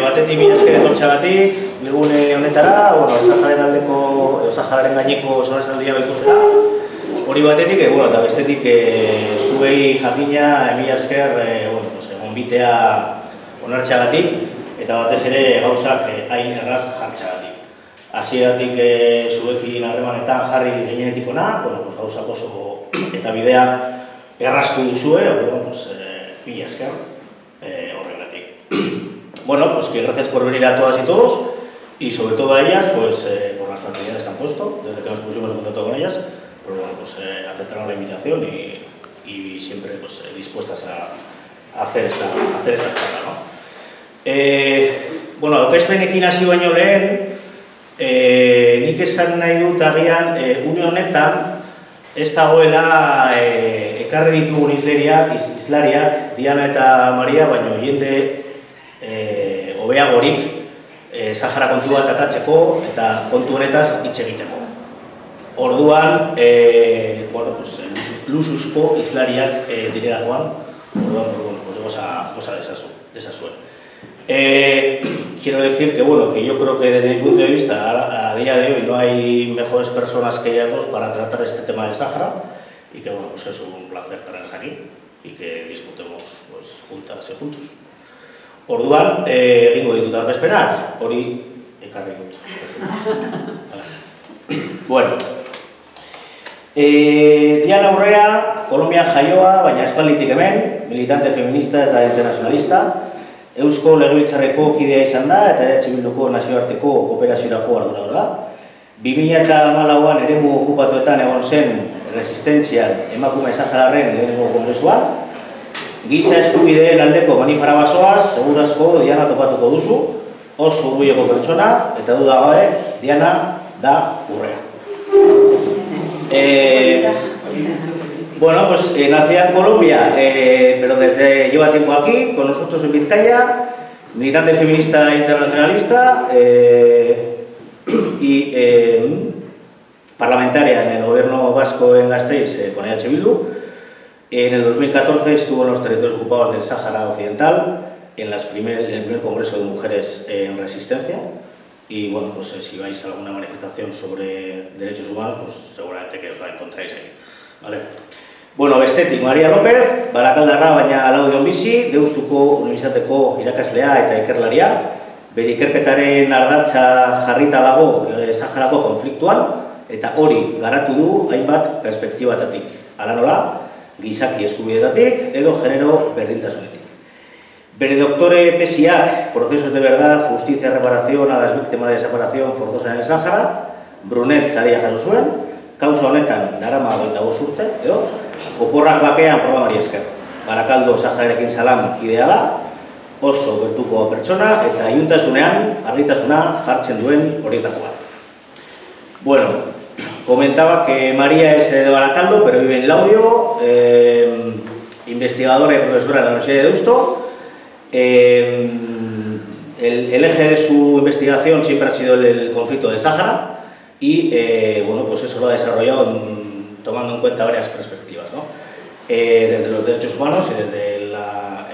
batetik mila esker etortxagatik, bilgune honetara, Sahararen aldeko, Sahararen gaineko sorasaldia ikustera. Hori batetik, eta bestetik zuei jakina mila esker onbitea onartxagatik, eta batez ere gauzak hain erraz jartxagatik. Hasieratik zuekin harremanetan jarri gehienetik ona, gauzak oso eta bidea erraztu duzue, mila esker horregatik. Bueno, pues que gracias por venir a todas y todos y sobre todo a ellas, pues por las facilidades que han puesto desde que nos pusimos en contacto con ellas, pero bueno, pues aceptaron la invitación y siempre pues dispuestas a hacer esta charla, ¿no? Bueno, lo que es penekin hasi baino lehen, nik esan nahi dut agian une honetan ez dagoela ekarri ditugun islariak Diana eta Maria, baino jende hobeagorik Sahara kontu bat atatzeko eta kontu honetaz hitz egiteko. Orduan, luxuzko islariak direlakoan, orduan, goza desazuen. Quiero decir que, bueno, que yo creo que desde mi punto de vista, a día de hoy no hay mejores personas que ellas dos para tratar este tema del Sahara y que, bueno, pues es un placer tenerlas aquí y que disfrutemos pues, juntas y juntos. Orduan, egingo ditut aurkezpenak, hori ekarri dut. Bueno, Diana Urrea, Kolonbian jaioa, baina espalditik hemen, militante feminista eta internacionalista, Eusko Legebiltzarreko kidea izan da eta EH Bilduko nazioarteko kooperaziorako arduraduna da. 2014an eremu okupatuetan egon zen resistentzian emakume Sahararren lehenengo kongresuan. Giza eskubideen aldeko manifara basoaz, segurazko Diana topatuko duzu, oso orgulloko pertsona, eta duda gabe, Diana da Urrea. Bueno, pues nacida en Colombia, pero lleva tiempo aquí, con nosotros en Vizcaya, militante feminista internacionalista y parlamentaria en el gobierno vasco en Gasteiz con EH Bildu. En el 2014 estuvo en los territorios ocupados del Sáhara Occidental, en el primer Congreso de Mujeres en Resistencia. Y bueno, pues si vais a alguna manifestación sobre derechos humanos, pues seguramente que os la encontráis ahí. ¿Vale? Bueno, bestetik, Maria López, Barakaldarra baina Laudion bizi, Deustuko Unibertsitateko irakaslea eta ikerlaria, bere ikerketaren ardatza jarrita dago Saharako konfliktuan, eta hori garatu du hainbat perspektibatatik. Hala nola, gizaki eskubideetatik edo genero berdintasunetik. Bere doktore tesiak, Procesos de verdad, justicia y reparación a las víctimas de desaparición forzosa en el Sahara, Brunet saria jaso zuen, kausa honetan darama 25 urte, edo, oporrak bakean programari esker. Barakaldo Sahararekin salam kidea da, oso gertuko pertsona eta iluntasunean argitasuna jartzen duen horietako bat. Bueno, comentaba que María es de Baracaldo, pero vive en Laudio, investigadora y profesora en la Universidad de Deusto. El eje de su investigación siempre ha sido el conflicto del Sáhara y bueno, pues eso lo ha desarrollado tomando en cuenta varias perspectivas, ¿no? Desde los derechos humanos y desde la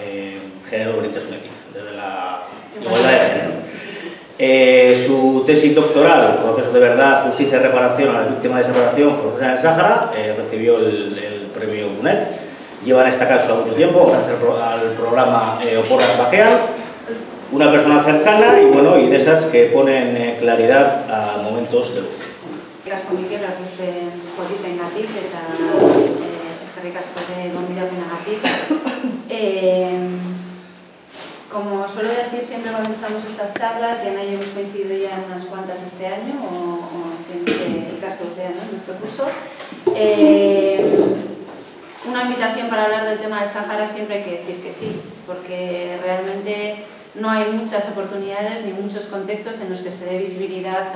género berdintasunetik, desde la igualdad de género. Su tesis doctoral, Procesos de verdad, justicia y reparación a las víctimas de desaparición forzosa en el Sáhara, recibió el premio Brunet. Lleva en esta causa mucho tiempo, gracias al programa Oporrak bakean, una persona cercana y bueno, y de esas que ponen claridad a momentos de luz. Las beste politengatik eta eskerrik asko gonbidapenagatik. Como suelo decir siempre cuando empezamos estas charlas, Diana y yo hemos coincidido ya en unas cuantas este año, o siempre el caso de Diana en este curso. Una invitación para hablar del tema del Sáhara siempre hay que decir que sí, porque realmente no hay muchas oportunidades ni muchos contextos en los que se dé visibilidad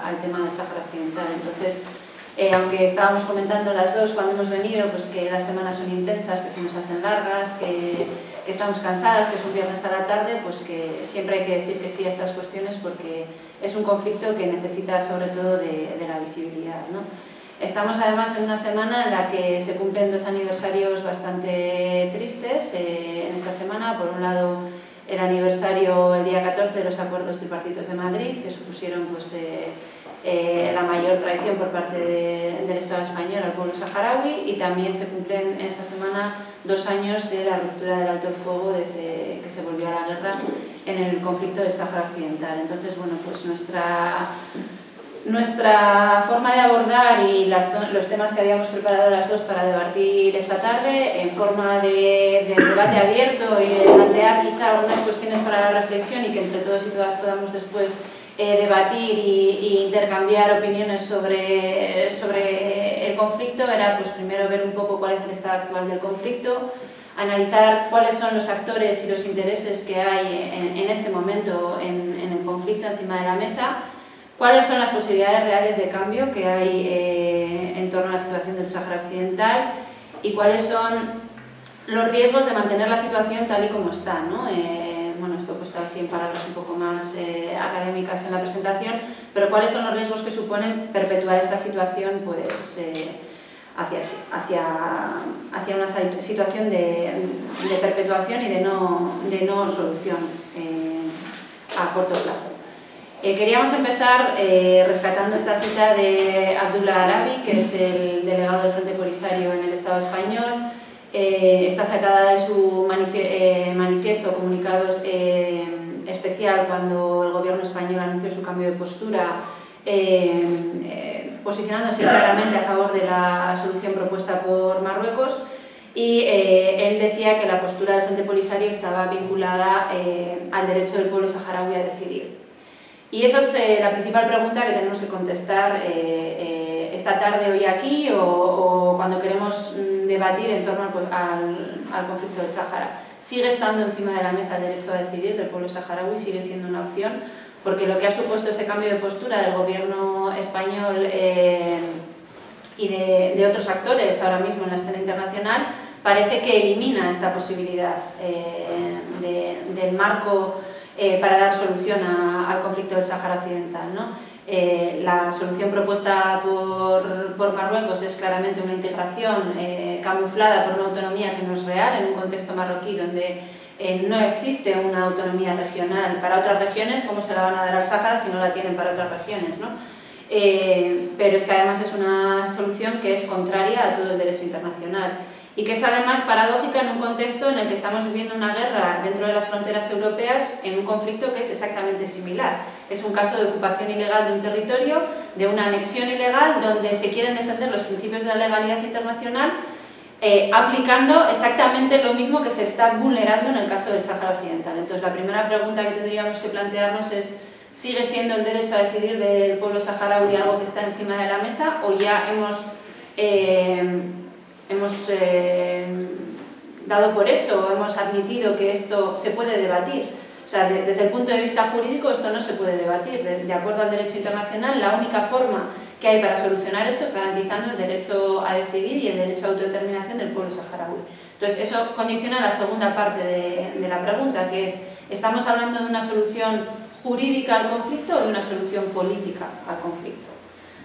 al tema del Sáhara Occidental. Entonces, aunque estábamos comentando las dos cuando hemos venido, pues que las semanas son intensas, que se nos hacen largas, que estamos cansadas, que es un viernes a la tarde, pues que siempre hay que decir que sí a estas cuestiones porque es un conflicto que necesita sobre todo de la visibilidad, ¿no? Estamos además en una semana en la que se cumplen 2 aniversarios bastante tristes en esta semana. Por un lado, el aniversario el día 14 de los acuerdos tripartitos de Madrid, que supusieron pues, la mayor traición por parte del Estado español al pueblo saharaui, y también se cumplen en esta semana 2 años de la ruptura del alto el fuego desde que se volvió a la guerra en el conflicto del Sáhara Occidental. Entonces, bueno, pues nuestra forma de abordar y los temas que habíamos preparado las dos para debatir esta tarde, en forma de debate abierto y de plantear quizá algunas cuestiones para la reflexión y que entre todos y todas podamos después debatir e intercambiar opiniones sobre el conflicto, era pues primero ver un poco cuál es el estado actual del conflicto, analizar cuáles son los actores y los intereses que hay en este momento en el conflicto encima de la mesa, cuáles son las posibilidades reales de cambio que hay en torno a la situación del Sáhara Occidental y cuáles son los riesgos de mantener la situación tal y como está, ¿no? Bueno, esto he puesto así en palabras un poco más académicas en la presentación, pero cuáles son los riesgos que suponen perpetuar esta situación pues, hacia una situación de perpetuación y de no solución a corto plazo. Queríamos empezar rescatando esta cita de Abdullah Arabi, que es el delegado del Frente Polisario en el Estado español. Está sacada de su manifiesto, comunicado especial, cuando el gobierno español anunció su cambio de postura, posicionándose claramente a favor de la solución propuesta por Marruecos, y él decía que la postura del Frente Polisario estaba vinculada al derecho del pueblo saharaui a decidir. Y esa es la principal pregunta que tenemos que contestar esta tarde, hoy aquí, o cuando queremos debatir en torno al conflicto del Sáhara. Sigue estando encima de la mesa el derecho a decidir del pueblo saharaui, sigue siendo una opción, porque lo que ha supuesto este cambio de postura del gobierno español y de otros actores ahora mismo en la escena internacional parece que elimina esta posibilidad del marco para dar solución al conflicto del Sáhara Occidental, ¿no? La solución propuesta por Marruecos es claramente una integración camuflada por una autonomía que no es real en un contexto marroquí donde no existe una autonomía regional para otras regiones. ¿Cómo se la van a dar al Sáhara si no la tienen para otras regiones, ¿no? Pero es que además es una solución que es contraria a todo el derecho internacional y que es además paradójica en un contexto en el que estamos viviendo una guerra dentro de las fronteras europeas en un conflicto que es exactamente similar. Es un caso de ocupación ilegal de un territorio, de una anexión ilegal, donde se quieren defender los principios de la legalidad internacional aplicando exactamente lo mismo que se está vulnerando en el caso del Sáhara Occidental. Entonces, la primera pregunta que tendríamos que plantearnos es: ¿sigue siendo el derecho a decidir del pueblo saharaui algo que está encima de la mesa, o ya hemos dado por hecho o hemos admitido que esto se puede debatir? O sea, desde el punto de vista jurídico esto no se puede debatir. De acuerdo al derecho internacional, la única forma que hay para solucionar esto es garantizando el derecho a decidir y el derecho a autodeterminación del pueblo saharaui. Entonces, eso condiciona la segunda parte de la pregunta, que es: ¿estamos hablando de una solución jurídica al conflicto o de una solución política al conflicto?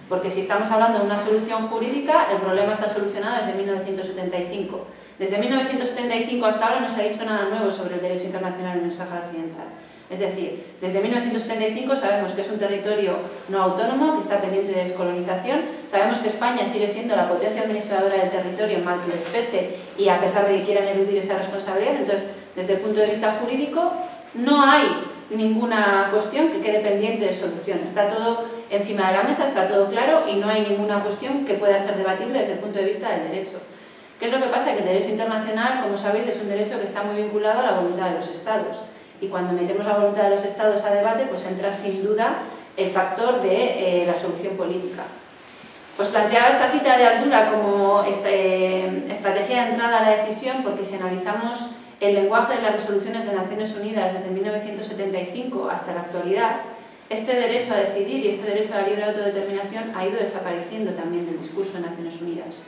Porque si estamos hablando de una solución jurídica, el problema está solucionado desde 1975. Desde 1975 hasta ahora no se ha dicho nada nuevo sobre el derecho internacional en el Sáhara Occidental. Es decir, desde 1975 sabemos que es un territorio no autónomo, que está pendiente de descolonización, sabemos que España sigue siendo la potencia administradora del territorio, mal que les pese, y a pesar de que quieran eludir esa responsabilidad. Entonces, desde el punto de vista jurídico, no hay ninguna cuestión que quede pendiente de solución. Está todo encima de la mesa, está todo claro y no hay ninguna cuestión que pueda ser debatible desde el punto de vista del derecho. ¿Qué es lo que pasa? Que el derecho internacional, como sabéis, es un derecho que está muy vinculado a la voluntad de los Estados. Y cuando metemos la voluntad de los Estados a debate, pues entra sin duda el factor de la solución política. Pues planteaba esta cita de Abdullah como estrategia de entrada a la decisión, porque si analizamos el lenguaje de las resoluciones de Naciones Unidas desde 1975 hasta la actualidad, este derecho a decidir y este derecho a la libre autodeterminación ha ido desapareciendo también del discurso de Naciones Unidas.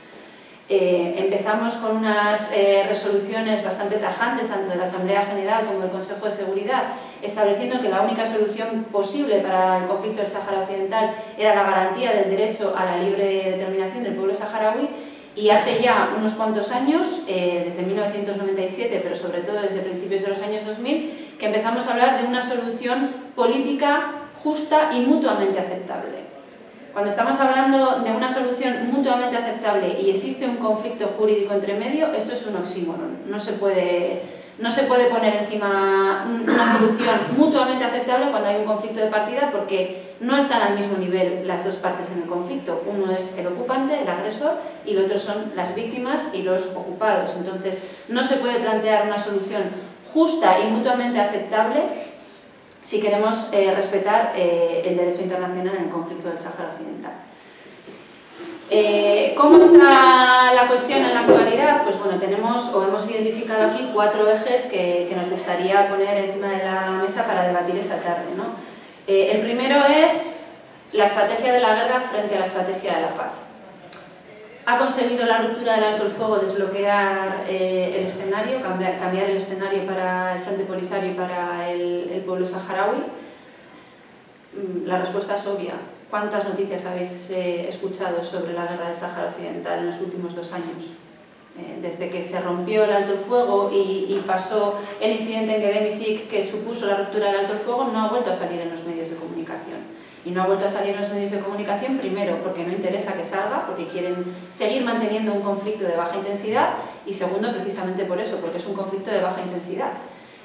Empezamos con unas resoluciones bastante tajantes, tanto de la Asamblea General como del Consejo de Seguridad, estableciendo que la única solución posible para el conflicto del Sáhara Occidental era la garantía del derecho a la libre determinación del pueblo saharaui, y hace ya unos cuantos años, desde 1997, pero sobre todo desde principios de los años 2000, que empezamos a hablar de una solución política justa y mutuamente aceptable. Cuando estamos hablando de una solución mutuamente aceptable y existe un conflicto jurídico entre medio, esto es un oxímoron. No se puede poner encima una solución mutuamente aceptable cuando hay un conflicto de partida, porque no están al mismo nivel las dos partes en el conflicto. Uno es el ocupante, el agresor, y el otro son las víctimas y los ocupados. Entonces, no se puede plantear una solución justa y mutuamente aceptable si queremos respetar el derecho internacional en el conflicto del Sáhara Occidental. ¿Cómo está la cuestión en la actualidad? Pues bueno, hemos identificado aquí 4 ejes que nos gustaría poner encima de la mesa para debatir esta tarde, ¿no? El primero es la estrategia de la guerra frente a la estrategia de la paz. Ha conseguido la ruptura del alto el fuego desbloquear el escenario, cambiar el escenario para el Frente Polisario y para el pueblo saharaui. La respuesta es obvia. ¿Cuántas noticias habéis escuchado sobre la guerra del Sáhara Occidental en los últimos 2 años? Desde que se rompió el alto el fuego y pasó el incidente en Gedemsik, que supuso la ruptura del alto el fuego, no ha vuelto a salir en los medios de comunicación. Y no ha vuelto a salir en los medios de comunicación, primero, porque no interesa que salga, porque quieren seguir manteniendo un conflicto de baja intensidad, y segundo, precisamente por eso, porque es un conflicto de baja intensidad.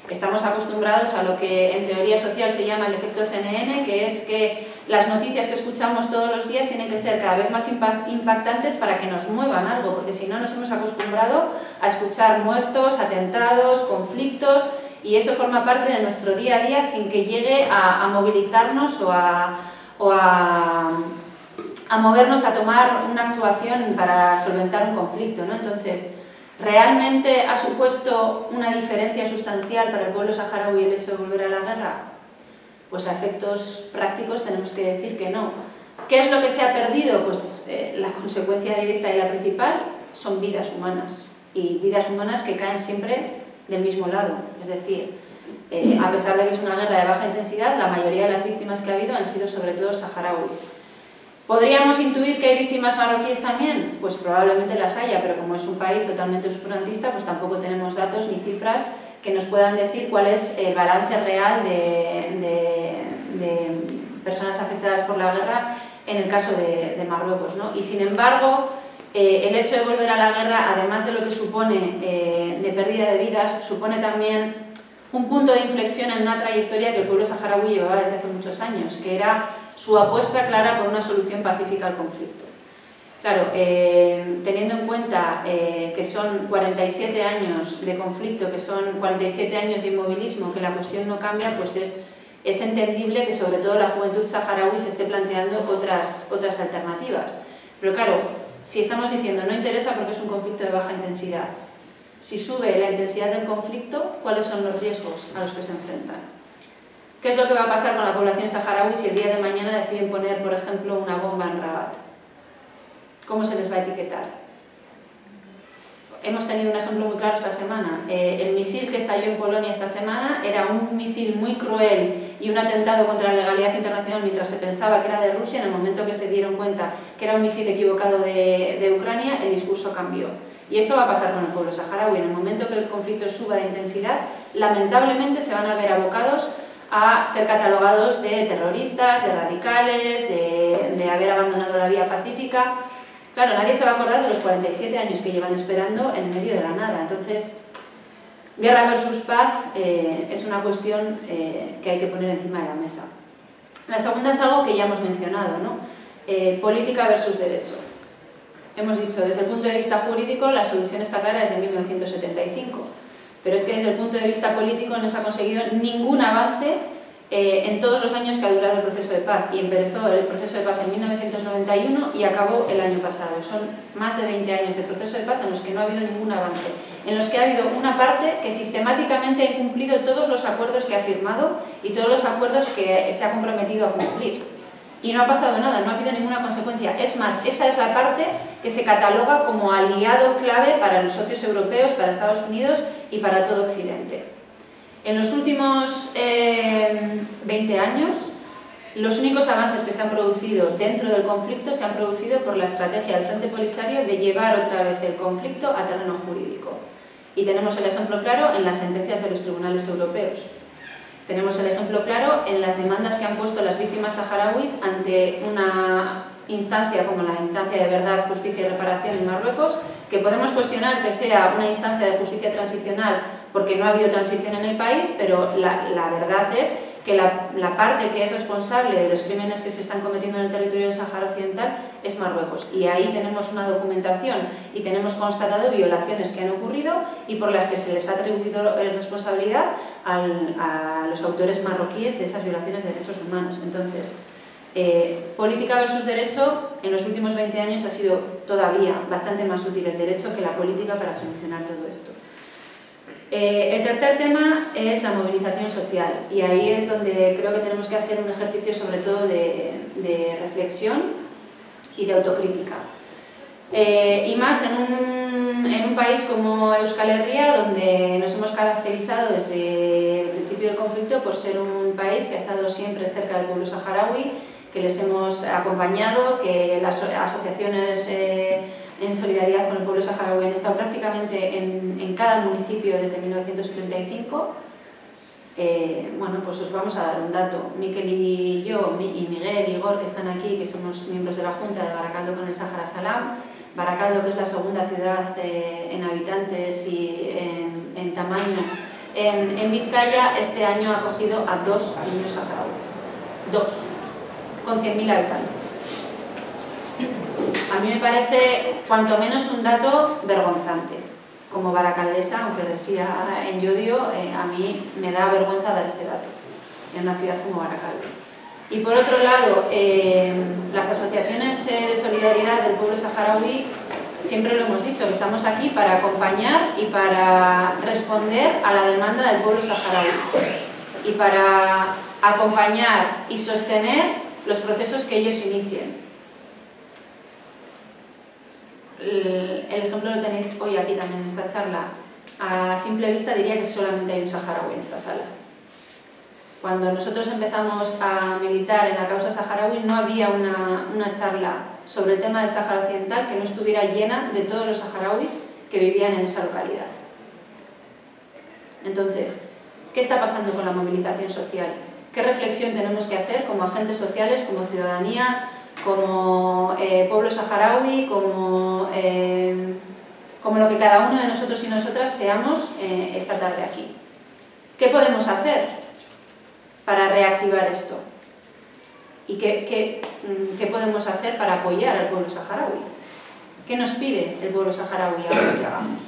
Estamos acostumbrados a lo que en teoría social se llama el efecto CNN, que es que las noticias que escuchamos todos los días tienen que ser cada vez más impactantes para que nos muevan algo, porque si no nos hemos acostumbrado a escuchar muertos, atentados, conflictos, y eso forma parte de nuestro día a día sin que llegue a movilizarnos o a movernos a tomar una actuación para solventar un conflicto, ¿no? Entonces, ¿realmente ha supuesto una diferencia sustancial para el pueblo saharaui el hecho de volver a la guerra? Pues a efectos prácticos tenemos que decir que no. ¿Qué es lo que se ha perdido? Pues la consecuencia directa y la principal son vidas humanas, y vidas humanas que caen siempre del mismo lado. Es decir, a pesar de que es una guerra de baja intensidad, la mayoría de las víctimas que ha habido han sido sobre todo saharauis. ¿Podríamos intuir que hay víctimas marroquíes también? Pues probablemente las haya, pero como es un país totalmente obscurantista, pues tampoco tenemos datos ni cifras que nos puedan decir cuál es el balance real de personas afectadas por la guerra en el caso de Marruecos, ¿no? Y sin embargo, el hecho de volver a la guerra, además de lo que supone de pérdida de vidas, supone también un punto de inflexión en una trayectoria que el pueblo saharaui llevaba desde hace muchos años, que era su apuesta clara por una solución pacífica al conflicto. Claro, teniendo en cuenta que son 47 años de conflicto, que son 47 años de inmovilismo, que la cuestión no cambia, pues es entendible que sobre todo la juventud saharaui se esté planteando otras alternativas. Pero claro, si estamos diciendo no interesa porque es un conflicto de baja intensidad, si sube la intensidad del conflicto, ¿cuáles son los riesgos a los que se enfrentan? ¿Qué es lo que va a pasar con la población saharaui si el día de mañana deciden poner, por ejemplo, una bomba en Rabat? ¿Cómo se les va a etiquetar? Hemos tenido un ejemplo muy claro esta semana. El misil que estalló en Polonia esta semana era un misil muy cruel y un atentado contra la legalidad internacional mientras se pensaba que era de Rusia. En el momento que se dieron cuenta que era un misil equivocado de Ucrania, el discurso cambió. Y eso va a pasar con el pueblo saharaui. En el momento que el conflicto suba de intensidad, lamentablemente se van a ver abocados a ser catalogados de terroristas, de radicales, de haber abandonado la vía pacífica. Claro, nadie se va a acordar de los 47 años que llevan esperando en medio de la nada. Entonces, guerra versus paz es una cuestión que hay que poner encima de la mesa. La segunda es algo que ya hemos mencionado, ¿no? Política versus derecho. Hemos dicho, desde el punto de vista jurídico, la solución está clara desde 1975. Pero es que desde el punto de vista político no se ha conseguido ningún avance en todos los años que ha durado el proceso de paz, y empezó el proceso de paz en 1991 y acabó el año pasado. Son más de 20 años de proceso de paz en los que no ha habido ningún avance, en los que ha habido una parte que sistemáticamente ha incumplido todos los acuerdos que ha firmado y todos los acuerdos que se ha comprometido a cumplir. Y no ha pasado nada, no ha habido ninguna consecuencia. Es más, esa es la parte que se cataloga como aliado clave para los socios europeos, para Estados Unidos y para todo Occidente. En los últimos 20 años, los únicos avances que se han producido dentro del conflicto se han producido por la estrategia del Frente Polisario de llevar otra vez el conflicto a terreno jurídico. Y tenemos el ejemplo claro en las sentencias de los tribunales europeos. Tenemos el ejemplo claro en las demandas que han puesto las víctimas saharauis ante una instancia como la instancia de verdad, justicia y reparación en Marruecos, que podemos cuestionar que sea una instancia de justicia transicional porque no ha habido transición en el país, pero la verdad es que la parte que es responsable de los crímenes que se están cometiendo en el territorio del Sáhara Occidental es Marruecos. Y ahí tenemos una documentación y tenemos constatado violaciones que han ocurrido y por las que se les ha atribuido responsabilidad a los autores marroquíes de esas violaciones de derechos humanos. Entonces, política versus derecho en los últimos 20 años ha sido todavía bastante más útil el derecho que la política para solucionar todo esto. El tercer tema es la movilización social y ahí es donde creo que tenemos que hacer un ejercicio sobre todo de reflexión y de autocrítica. Y más en un país como Euskal Herria, donde nos hemos caracterizado desde el principio del conflicto por ser un país que ha estado siempre cerca del pueblo saharaui, que les hemos acompañado, que las asociaciones en solidaridad con el pueblo saharaui han estado prácticamente en cada municipio desde 1975. Bueno, pues os vamos a dar un dato. Miquel y yo, y Miguel y Igor, que están aquí, que somos miembros de la Junta de Baracaldo con el Sáhara Salam. Baracaldo, que es la segunda ciudad en habitantes y en tamaño en Vizcaya, este año ha acogido a 2 niños saharauis. 2, con 100.000 habitantes. A mí me parece cuanto menos un dato vergonzante. Como baracaldesa, aunque resida en Llodio, a mí me da vergüenza dar este dato en una ciudad como Baracaldo. Y por otro lado, las asociaciones de solidaridad del pueblo saharaui, siempre lo hemos dicho, que estamos aquí para acompañar y para responder a la demanda del pueblo saharaui y para acompañar y sostener los procesos que ellos inicien. El ejemplo lo tenéis hoy aquí también en esta charla. A simple vista diría que solamente hay un saharaui en esta sala. Cuando nosotros empezamos a militar en la causa saharaui no había una charla sobre el tema del Sáhara Occidental que no estuviera llena de todos los saharauis que vivían en esa localidad. Entonces, ¿qué está pasando con la movilización social? ¿Qué reflexión tenemos que hacer como agentes sociales, como ciudadanía, como pueblo saharaui, como lo que cada uno de nosotros y nosotras seamos esta tarde aquí? ¿Qué podemos hacer para reactivar esto? ¿Y qué podemos hacer para apoyar al pueblo saharaui? ¿Qué nos pide el pueblo saharaui ahora que hagamos?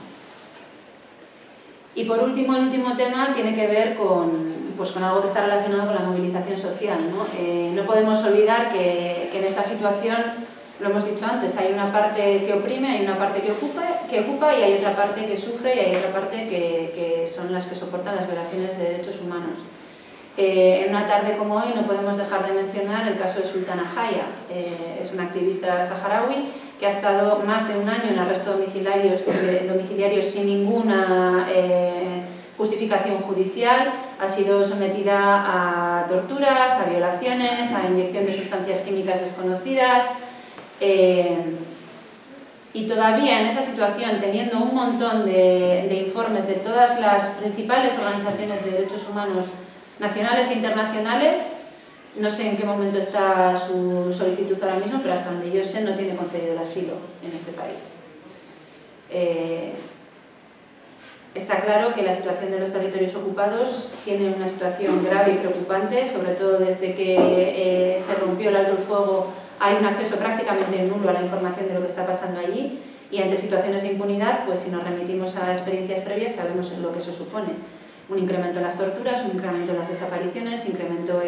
Y por último, el último tema tiene que ver con algo que está relacionado con la movilización social, ¿no? No podemos olvidar que en esta situación, lo hemos dicho antes, hay una parte que oprime, hay una parte que ocupa y hay otra parte que sufre y hay otra parte que son las que soportan las violaciones de derechos humanos. En una tarde como hoy no podemos dejar de mencionar el caso de Sultana Jaya. Es una activista saharaui que ha estado más de un año en arresto domiciliario sin ninguna justificación judicial, ha sido sometida a torturas, a violaciones, a inyección de sustancias químicas desconocidas y todavía en esa situación, teniendo un montón de informes de todas las principales organizaciones de derechos humanos nacionales e internacionales, no sé en qué momento está su solicitud ahora mismo, pero hasta donde yo sé no tiene concedido el asilo en este país. Está claro que la situación de los territorios ocupados tiene una situación grave y preocupante, sobre todo desde que se rompió el alto el fuego hay un acceso prácticamente nulo a la información de lo que está pasando allí y ante situaciones de impunidad, pues si nos remitimos a experiencias previas sabemos lo que eso supone. Un incremento en las torturas, un incremento en las desapariciones, incremento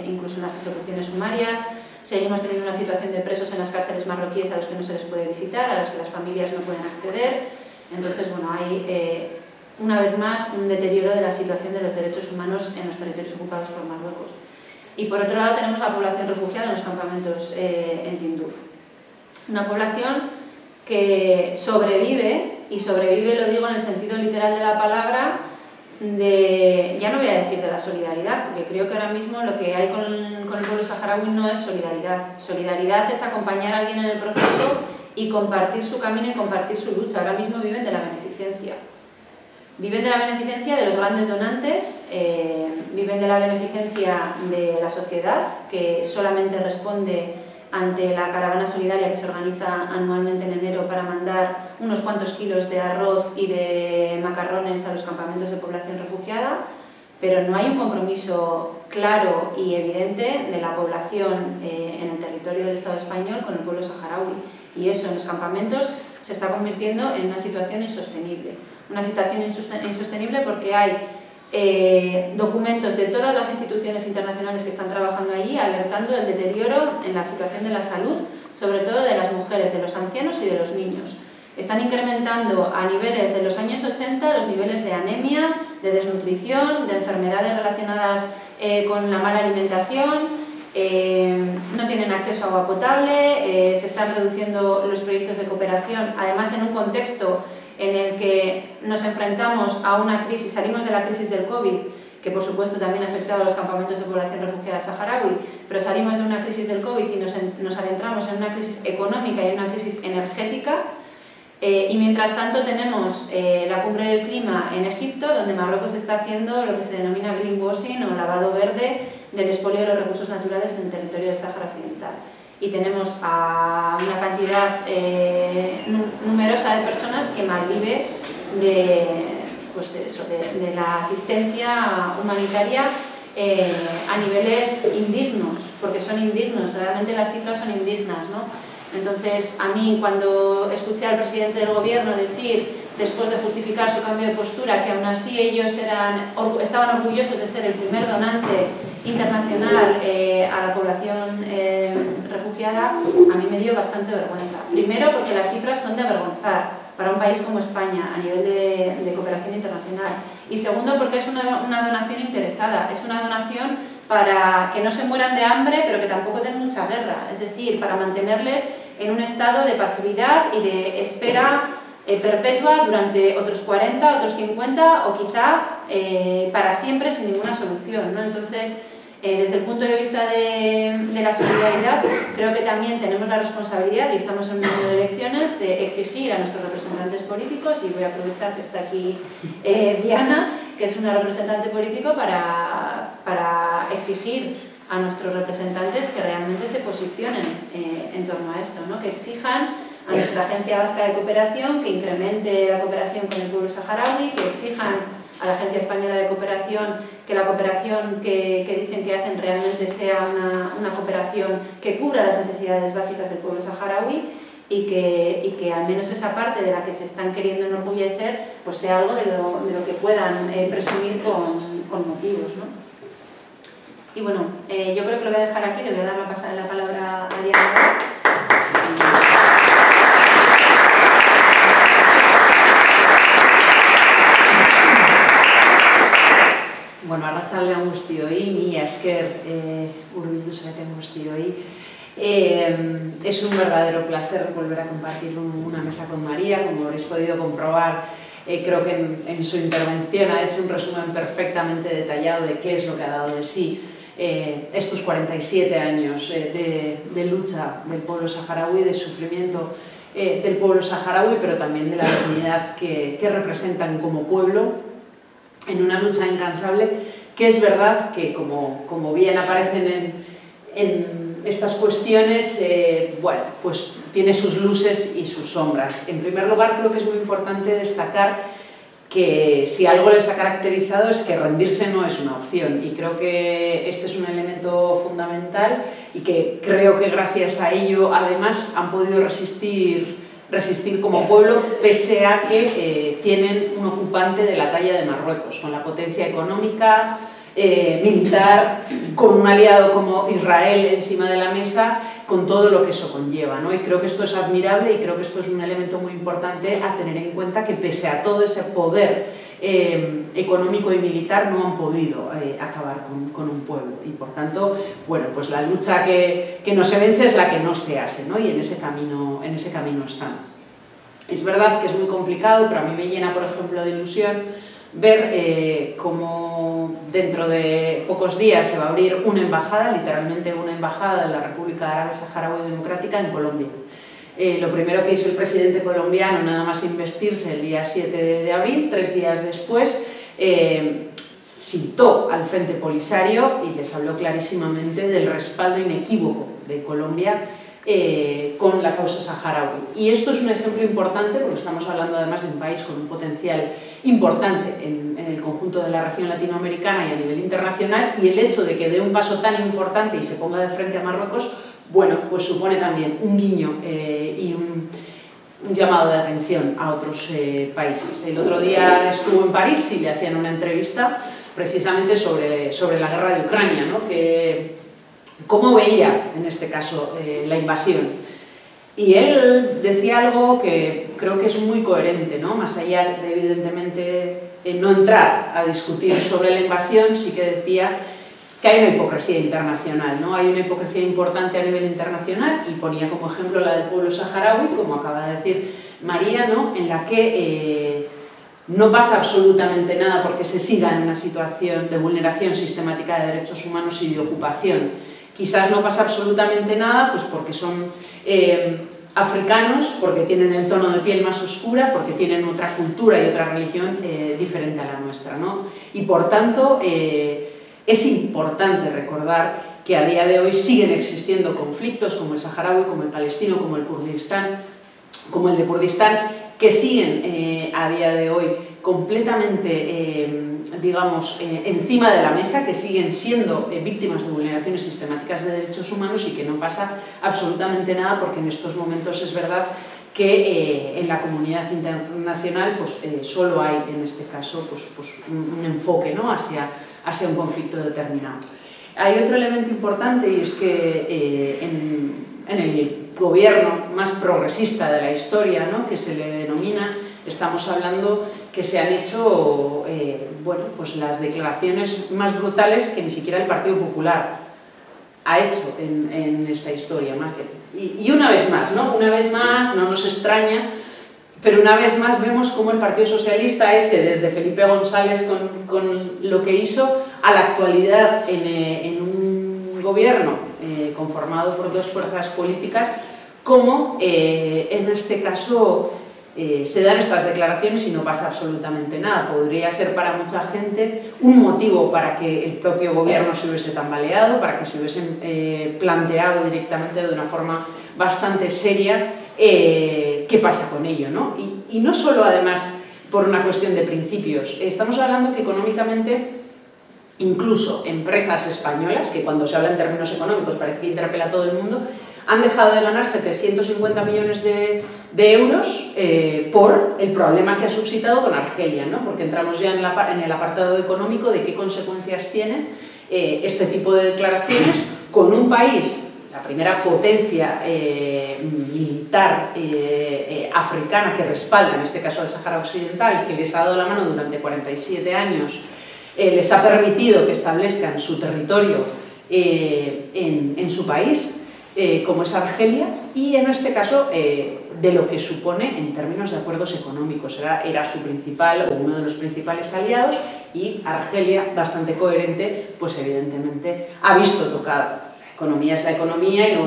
incluso en las ejecuciones sumarias. Seguimos teniendo una situación de presos en las cárceles marroquíes a los que no se les puede visitar, a los que las familias no pueden acceder. Entonces, bueno, hay una vez más un deterioro de la situación de los derechos humanos en los territorios ocupados por Marruecos. Y por otro lado tenemos la población refugiada en los campamentos en Tinduf. Una población que sobrevive, y sobrevive lo digo en el sentido literal de la palabra, ya no voy a decir de la solidaridad, porque creo que ahora mismo lo que hay con el pueblo saharaui no es solidaridad. Solidaridad es acompañar a alguien en el proceso y compartir su camino y compartir su lucha. Ahora mismo viven de la beneficencia. Viven de la beneficencia de los grandes donantes, viven de la beneficencia de la sociedad, que solamente responde ante la caravana solidaria que se organiza anualmente en enero para mandar unos cuantos kilos de arroz y de macarrones a los campamentos de población refugiada, pero no hay un compromiso claro y evidente de la población en el territorio del Estado español con el pueblo saharaui. Y eso en los campamentos se está convirtiendo en una situación insostenible. Una situación insostenible porque hay documentos de todas las instituciones internacionales que están trabajando allí alertando del deterioro en la situación de la salud, sobre todo de las mujeres, de los ancianos y de los niños. Están incrementando a niveles de los años 80 los niveles de anemia, de desnutrición, de enfermedades relacionadas con la mala alimentación, no tienen acceso a agua potable, se están reduciendo los proyectos de cooperación, además en un contexto en el que nos enfrentamos a una crisis, salimos de la crisis del COVID, que por supuesto también ha afectado a los campamentos de población refugiada saharaui, pero salimos de una crisis del COVID y nos adentramos en una crisis económica y en una crisis energética. Y mientras tanto tenemos la cumbre del clima en Egipto, donde Marruecos está haciendo lo que se denomina greenwashing o lavado verde del expolio de los recursos naturales en el territorio del Sáhara Occidental. Y tenemos a una cantidad numerosa de personas que malvive de la asistencia humanitaria a niveles indignos, porque son indignos, realmente las cifras son indignas, ¿no? Entonces, a mí, cuando escuché al presidente del gobierno decir, después de justificar su cambio de postura, que aún así ellos estaban orgullosos de ser el primer donante internacional a la población refugiada, a mí me dio bastante vergüenza. Primero, porque las cifras son de avergonzar para un país como España a nivel de cooperación internacional. Y segundo, porque es una donación interesada, es una donación para que no se mueran de hambre, pero que tampoco den mucha guerra, es decir, para mantenerles en un estado de pasividad y de espera perpetua durante otros 40, otros 50 o quizá para siempre sin ninguna solución, ¿no? Entonces, desde el punto de vista de la solidaridad, creo que también tenemos la responsabilidad, y estamos en un año de elecciones, de exigir a nuestros representantes políticos, y voy a aprovechar que está aquí Diana, que es una representante político, para exigir a nuestros representantes que realmente se posicionen en torno a esto, ¿no? Que exijan a nuestra Agencia Vasca de Cooperación que incremente la cooperación con el pueblo saharaui, que exijan a la Agencia Española de Cooperación que la cooperación que dicen que hacen realmente sea una cooperación que cubra las necesidades básicas del pueblo saharaui y que al menos esa parte de la que se están queriendo enorgullecer pues sea algo de lo que puedan presumir con motivos, ¿no? Y bueno, yo creo que lo voy a dejar aquí, le voy a dar la palabra a Diana. Bueno, arratsaldean guztioi, mila esker hurbildu zareten guztioi. Es un verdadero placer volver a compartir una mesa con María, como habréis podido comprobar. Creo que en su intervención ha hecho un resumen perfectamente detallado de qué es lo que ha dado de sí estos 47 años de lucha del pueblo saharaui, de sufrimiento del pueblo saharaui, pero también de la dignidad que representan como pueblo, en una lucha incansable, que es verdad que, como bien aparecen en estas cuestiones, bueno, pues tiene sus luces y sus sombras. En primer lugar, creo que es muy importante destacar que si algo les ha caracterizado es que rendirse no es una opción, y creo que este es un elemento fundamental y que creo que gracias a ello, además, han podido resistir como pueblo, pese a que tienen un ocupante de la talla de Marruecos, con la potencia económica, militar, con un aliado como Israel encima de la mesa, con todo lo que eso conlleva, ¿no? Y creo que esto es admirable y creo que esto es un elemento muy importante a tener en cuenta, que pese a todo ese poder económico y militar no han podido acabar con un pueblo, y por tanto, bueno, pues la lucha que no se vence es la que no se hace, ¿no? Y en ese camino están. Es verdad que es muy complicado, pero a mí me llena, por ejemplo, de ilusión ver cómo dentro de pocos días se va a abrir una embajada, literalmente una embajada de la República Árabe Saharaui Democrática en Colombia. Lo primero que hizo el presidente colombiano, nada más investirse el día 7 de abril, 3 días después, citó al Frente Polisario y les habló clarísimamente del respaldo inequívoco de Colombia con la causa saharaui. Y esto es un ejemplo importante porque estamos hablando además de un país con un potencial importante en el conjunto de la región latinoamericana y a nivel internacional, y el hecho de que dé un paso tan importante y se ponga de frente a Marruecos, bueno, pues supone también un guiño y un llamado de atención a otros países. El otro día estuvo en París y le hacían una entrevista precisamente sobre la guerra de Ucrania, ¿no? Cómo veía, en este caso, la invasión. Y él decía algo que creo que es muy coherente, ¿no? Más allá de, evidentemente, no entrar a discutir sobre la invasión, sí que decía que hay una hipocresía internacional, ¿no? Hay una hipocresía importante a nivel internacional, y ponía como ejemplo la del pueblo saharaui, como acaba de decir María, ¿no? En la que no pasa absolutamente nada porque se siga en una situación de vulneración sistemática de derechos humanos y de ocupación. Quizás no pasa absolutamente nada pues porque son africanos, porque tienen el tono de piel más oscura, porque tienen otra cultura y otra religión diferente a la nuestra, ¿no? Y por tanto es importante recordar que a día de hoy siguen existiendo conflictos como el saharaui, como el palestino, como el Kurdistán, como el de Kurdistán, que siguen a día de hoy completamente digamos, encima de la mesa, que siguen siendo víctimas de vulneraciones sistemáticas de derechos humanos, y que no pasa absolutamente nada porque en estos momentos es verdad que en la comunidad internacional pues, solo hay, en este caso, pues un enfoque, ¿no? hacia un conflicto determinado. Hay otro elemento importante, y es que en el gobierno más progresista de la historia, ¿no? que se le denomina, estamos hablando que se han hecho bueno, pues las declaraciones más brutales que ni siquiera el Partido Popular ha hecho en esta historia, ¿no? Y una vez más, ¿no? Una vez más, no nos extraña, pero una vez más vemos cómo el Partido Socialista desde Felipe González con lo que hizo, a la actualidad en un gobierno conformado por dos fuerzas políticas, como en este caso se dan estas declaraciones y no pasa absolutamente nada. Podría ser para mucha gente un motivo para que el propio gobierno se hubiese tambaleado, para que se hubiesen planteado directamente de una forma bastante seria qué pasa con ello, ¿no? Y no solo además por una cuestión de principios. Estamos hablando que económicamente incluso empresas españolas, que cuando se habla en términos económicos parece que interpela a todo el mundo, han dejado de ganar 750 millones de euros por el problema que ha suscitado con Argelia, ¿no? Porque entramos ya en el apartado económico de qué consecuencias tiene este tipo de declaraciones con un país, la primera potencia militar africana que respalda, en este caso al Sáhara Occidental, que les ha dado la mano durante 47 años, les ha permitido que establezcan su territorio en su país, como es Argelia, y en este caso de lo que supone en términos de acuerdos económicos. Era su principal o uno de los principales aliados, y Argelia, bastante coherente, pues evidentemente ha visto tocada. La economía es la economía y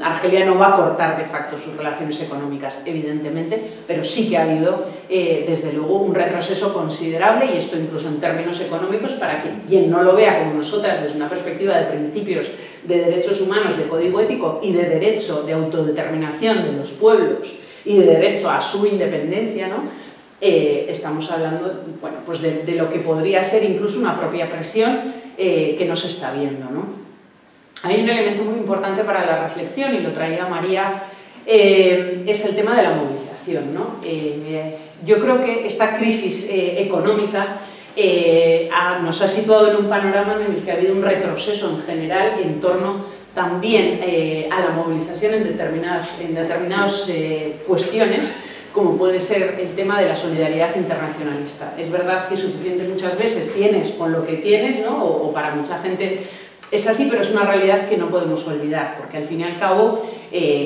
Argelia no va a cortar de facto sus relaciones económicas, evidentemente, pero sí que ha habido desde luego un retroceso considerable, y esto incluso en términos económicos, para que quien no lo vea como nosotras desde una perspectiva de principios de derechos humanos, de código ético y de derecho de autodeterminación de los pueblos y de derecho a su independencia, ¿no? Estamos hablando, bueno, pues de lo que podría ser incluso una propia presión que no se está viendo, ¿no? Hay un elemento muy importante para la reflexión, y lo traía María, es el tema de la movilización, ¿no? Yo creo que esta crisis económica nos ha situado en un panorama en el que ha habido un retroceso en general en torno también a la movilización en determinadas cuestiones, como puede ser el tema de la solidaridad internacionalista. Es verdad que suficiente muchas veces tienes con lo que tienes, ¿no? o para mucha gente es así, pero es una realidad que no podemos olvidar, porque al fin y al cabo,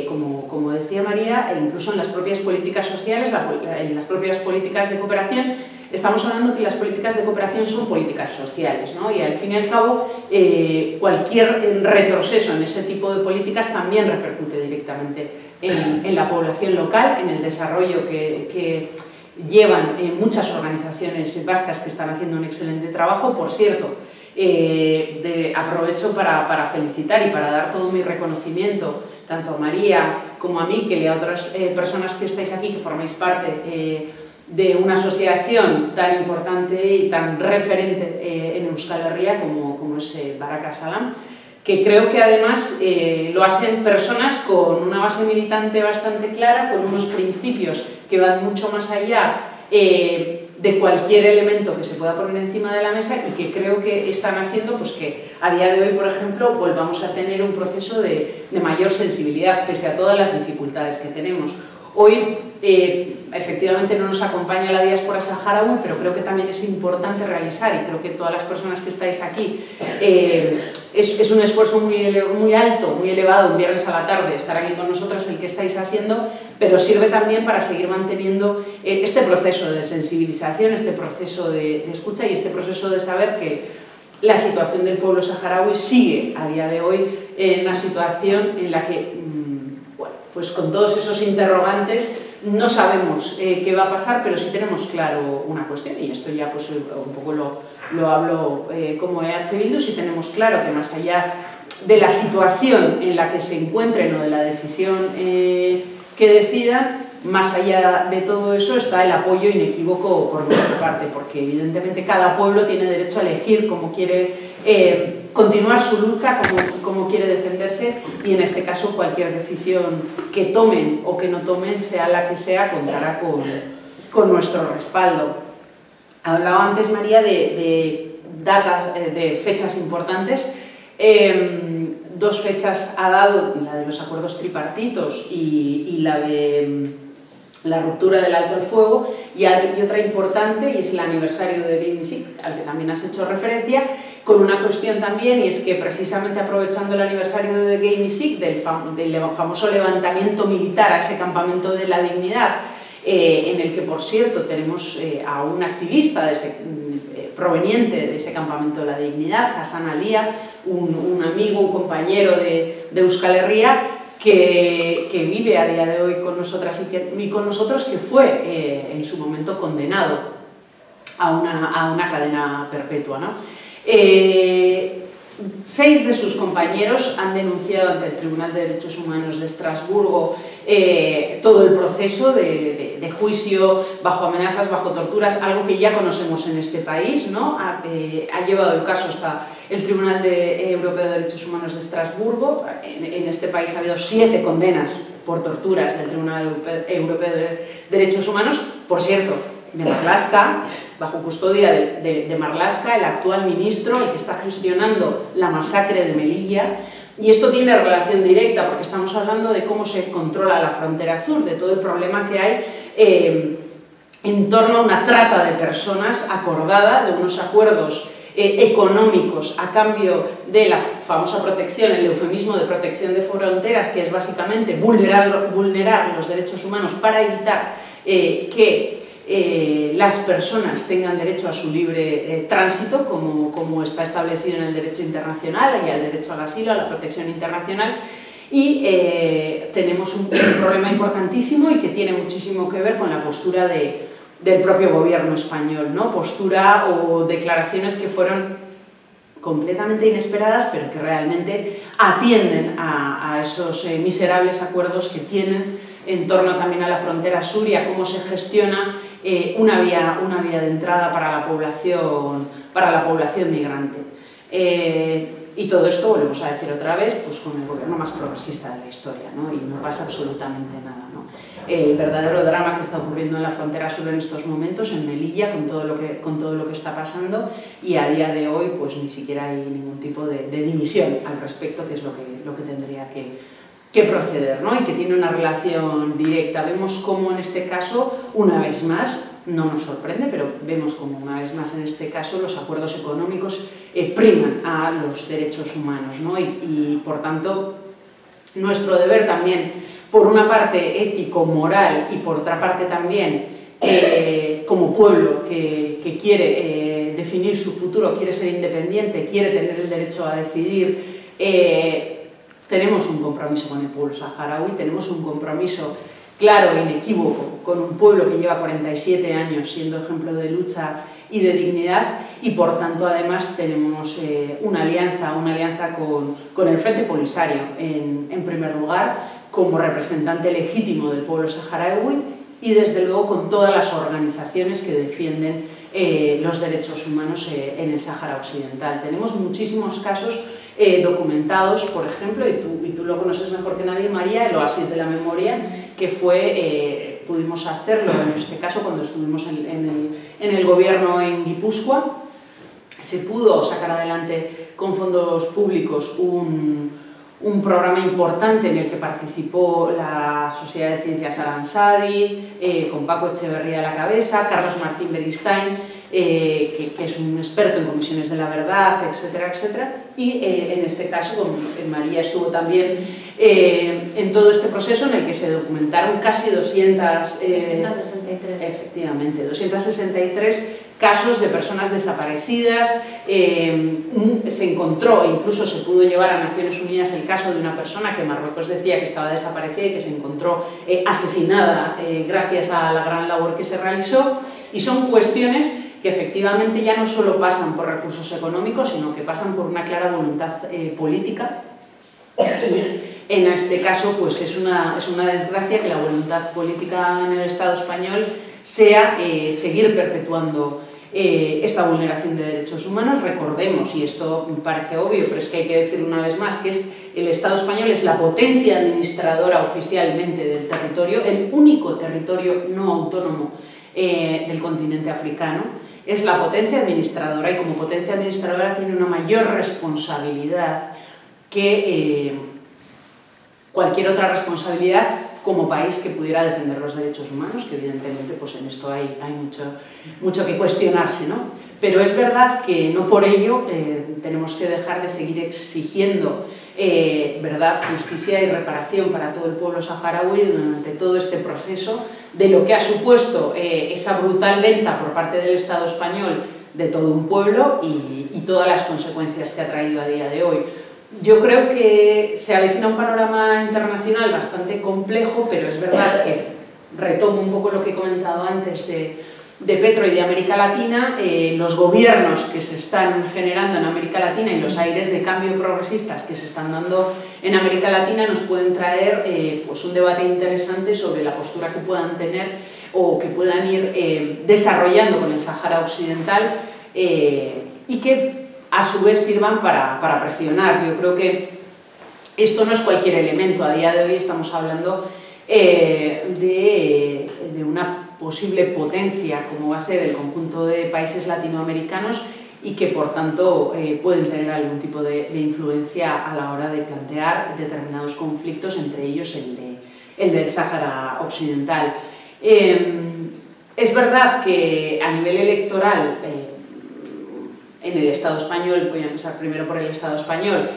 como decía María, incluso en las propias políticas sociales, en las propias políticas de cooperación, estamos hablando que las políticas de cooperación son políticas sociales, ¿no? Y al fin y al cabo cualquier retroceso en ese tipo de políticas también repercute directamente en la población local, en el desarrollo que llevan muchas organizaciones vascas que están haciendo un excelente trabajo. Por cierto, aprovecho para felicitar y para dar todo mi reconocimiento tanto a María como a Mikel y a otras personas que estáis aquí, que formáis parte de una asociación tan importante y tan referente en Euskal Herria como es Baraka Salam, que creo que además lo hacen personas con una base militante bastante clara, con unos principios que van mucho más allá de cualquier elemento que se pueda poner encima de la mesa, y que creo que están haciendo pues que a día de hoy, por ejemplo, volvamos a tener un proceso de mayor sensibilidad, pese a todas las dificultades que tenemos. Hoy, efectivamente, no nos acompaña la diáspora saharaui, pero creo que también es importante realizar, y creo que todas las personas que estáis aquí, es un esfuerzo muy alto, muy elevado, un viernes a la tarde, estar aquí con nosotras, el que estáis haciendo, pero sirve también para seguir manteniendo este proceso de sensibilización, este proceso de escucha y este proceso de saber que la situación del pueblo saharaui sigue a día de hoy en una situación en la que, pues con todos esos interrogantes, no sabemos qué va a pasar, pero sí tenemos claro una cuestión, y esto ya pues un poco lo hablo como EH Bildu. Sí tenemos claro que más allá de la situación en la que se encuentren o de la decisión que decidan, más allá de todo eso está el apoyo inequívoco por nuestra parte, porque evidentemente cada pueblo tiene derecho a elegir cómo quiere continuar su lucha, cómo quiere defenderse, y en este caso cualquier decisión que tomen o que no tomen, sea la que sea, contará con nuestro respaldo. Hablaba antes María de fechas importantes. Dos fechas ha dado, la de los acuerdos tripartitos y la de la ruptura del alto el fuego, y otra importante, y es el aniversario de Gay-Misik, al que también has hecho referencia, con una cuestión también, y es que precisamente aprovechando el aniversario de Gay-Misik, del famoso levantamiento militar a ese campamento de la dignidad, en el que, por cierto, tenemos a un activista proveniente de ese campamento de la dignidad, Hassan Alia, un amigo, un compañero de Euskal Herria, que vive a día de hoy con nosotras y con nosotros, que fue en su momento condenado a una cadena perpetua, ¿no? 6 de sus compañeros han denunciado ante el Tribunal de Derechos Humanos de Estrasburgo todo el proceso de juicio bajo amenazas, bajo torturas, algo que ya conocemos en este país, ¿no? Ha llevado el caso hasta el Tribunal Europeo de Derechos Humanos de Estrasburgo. En este país ha habido 7 condenas por torturas del Tribunal Europeo de Derechos Humanos, por cierto, de Marlaska, bajo custodia de Marlaska, el actual ministro, el que está gestionando la masacre de Melilla. Y esto tiene relación directa, porque estamos hablando de cómo se controla la frontera sur, de todo el problema que hay en torno a una trata de personas acordada, de unos acuerdos económicos a cambio de la famosa protección, el eufemismo de protección de fronteras, que es básicamente vulnerar los derechos humanos para evitar que las personas tengan derecho a su libre tránsito, como está establecido en el derecho internacional y al derecho al asilo, a la protección internacional. Y tenemos un problema importantísimo y que tiene muchísimo que ver con la postura del propio gobierno español, ¿no? Postura o declaraciones que fueron completamente inesperadas, pero que realmente atienden a esos miserables acuerdos que tienen en torno también a la frontera sur y a cómo se gestiona una vía de entrada para la población migrante. Y todo esto, volvemos a decir otra vez, pues con el gobierno más progresista de la historia, ¿no? Y no pasa absolutamente nada, ¿no? El verdadero drama que está ocurriendo en la frontera sur en estos momentos, en Melilla, con todo lo que está pasando, y a día de hoy pues ni siquiera hay ningún tipo de dimisión al respecto, que es lo que tendría que proceder, ¿no? Y que tiene una relación directa. Vemos cómo en este caso, una vez más, no nos sorprende, pero vemos como una vez más en este caso los acuerdos económicos priman a los derechos humanos, ¿no? Y por tanto nuestro deber también, por una parte ético, moral, y por otra parte también como pueblo que quiere definir su futuro, quiere ser independiente, quiere tener el derecho a decidir, tenemos un compromiso con el pueblo saharaui, tenemos un compromiso claro e inequívoco con un pueblo que lleva 47 años siendo ejemplo de lucha y de dignidad, y por tanto además tenemos una alianza con el Frente Polisario en primer lugar, como representante legítimo del pueblo saharaui, y desde luego con todas las organizaciones que defienden los derechos humanos en el Sáhara Occidental. Tenemos muchísimos casos documentados, por ejemplo, y tú lo conoces mejor que nadie, María, el Oasis de la Memoria, que fue, pudimos hacerlo en este caso cuando estuvimos en el gobierno en Guipúzcoa. Se pudo sacar adelante con fondos públicos un programa importante en el que participó la Sociedad de Ciencias Al-Ansadi, con Paco Echeverría a la cabeza, Carlos Martín Beristain, que es un experto en comisiones de la verdad, etcétera, etcétera. Y en este caso, María estuvo también en todo este proceso en el que se documentaron casi 263. Efectivamente, 263 casos de personas desaparecidas. Se encontró, incluso se pudo llevar a Naciones Unidas el caso de una persona que Marruecos decía que estaba desaparecida y que se encontró asesinada gracias a la gran labor que se realizó, y son cuestiones que efectivamente ya no solo pasan por recursos económicos, sino que pasan por una clara voluntad política. Y en este caso pues es una desgracia que la voluntad política en el Estado español sea seguir perpetuando esta vulneración de derechos humanos. Recordemos, y esto me parece obvio, pero es que hay que decirlo una vez más, que el Estado español es la potencia administradora oficialmente del territorio, el único territorio no autónomo del continente africano. Es la potencia administradora, y como potencia administradora tiene una mayor responsabilidad que cualquier otra responsabilidad como país que pudiera defender los derechos humanos, que evidentemente pues en esto hay mucho que cuestionarse, ¿no? Pero es verdad que no por ello tenemos que dejar de seguir exigiendo verdad, justicia y reparación para todo el pueblo saharaui durante todo este proceso de lo que ha supuesto esa brutal venta por parte del Estado español de todo un pueblo y todas las consecuencias que ha traído a día de hoy. Yo creo que se avecina un panorama internacional bastante complejo, pero es verdad que retomo un poco lo que he comentado antes de Petro y de América Latina. Los gobiernos que se están generando en América Latina y los aires de cambio progresistas que se están dando en América Latina nos pueden traer pues un debate interesante sobre la postura que puedan tener o que puedan ir desarrollando con el Sáhara Occidental, y que a su vez sirvan para presionar. Yo creo que esto no es cualquier elemento. A día de hoy estamos hablando de una posible potencia como va a ser el conjunto de países latinoamericanos, y que por tanto pueden tener algún tipo de influencia a la hora de plantear determinados conflictos, entre ellos el del Sáhara Occidental. Es verdad que a nivel electoral en el Estado español, voy a empezar primero por el Estado español,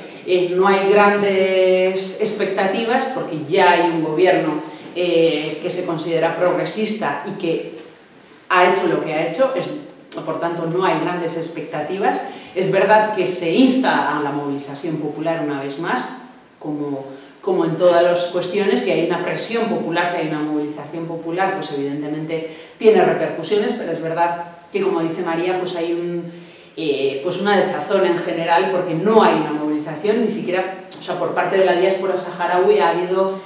no hay grandes expectativas porque ya hay un gobierno que se considera progresista y que ha hecho lo que ha hecho, por tanto no hay grandes expectativas. Es verdad que se insta a la movilización popular una vez más, como en todas las cuestiones. Si hay una presión popular, si hay una movilización popular, pues evidentemente tiene repercusiones, pero es verdad que, como dice María, pues hay pues una desazón en general porque no hay una movilización, ni siquiera, o sea, por parte de la diáspora saharaui ha habido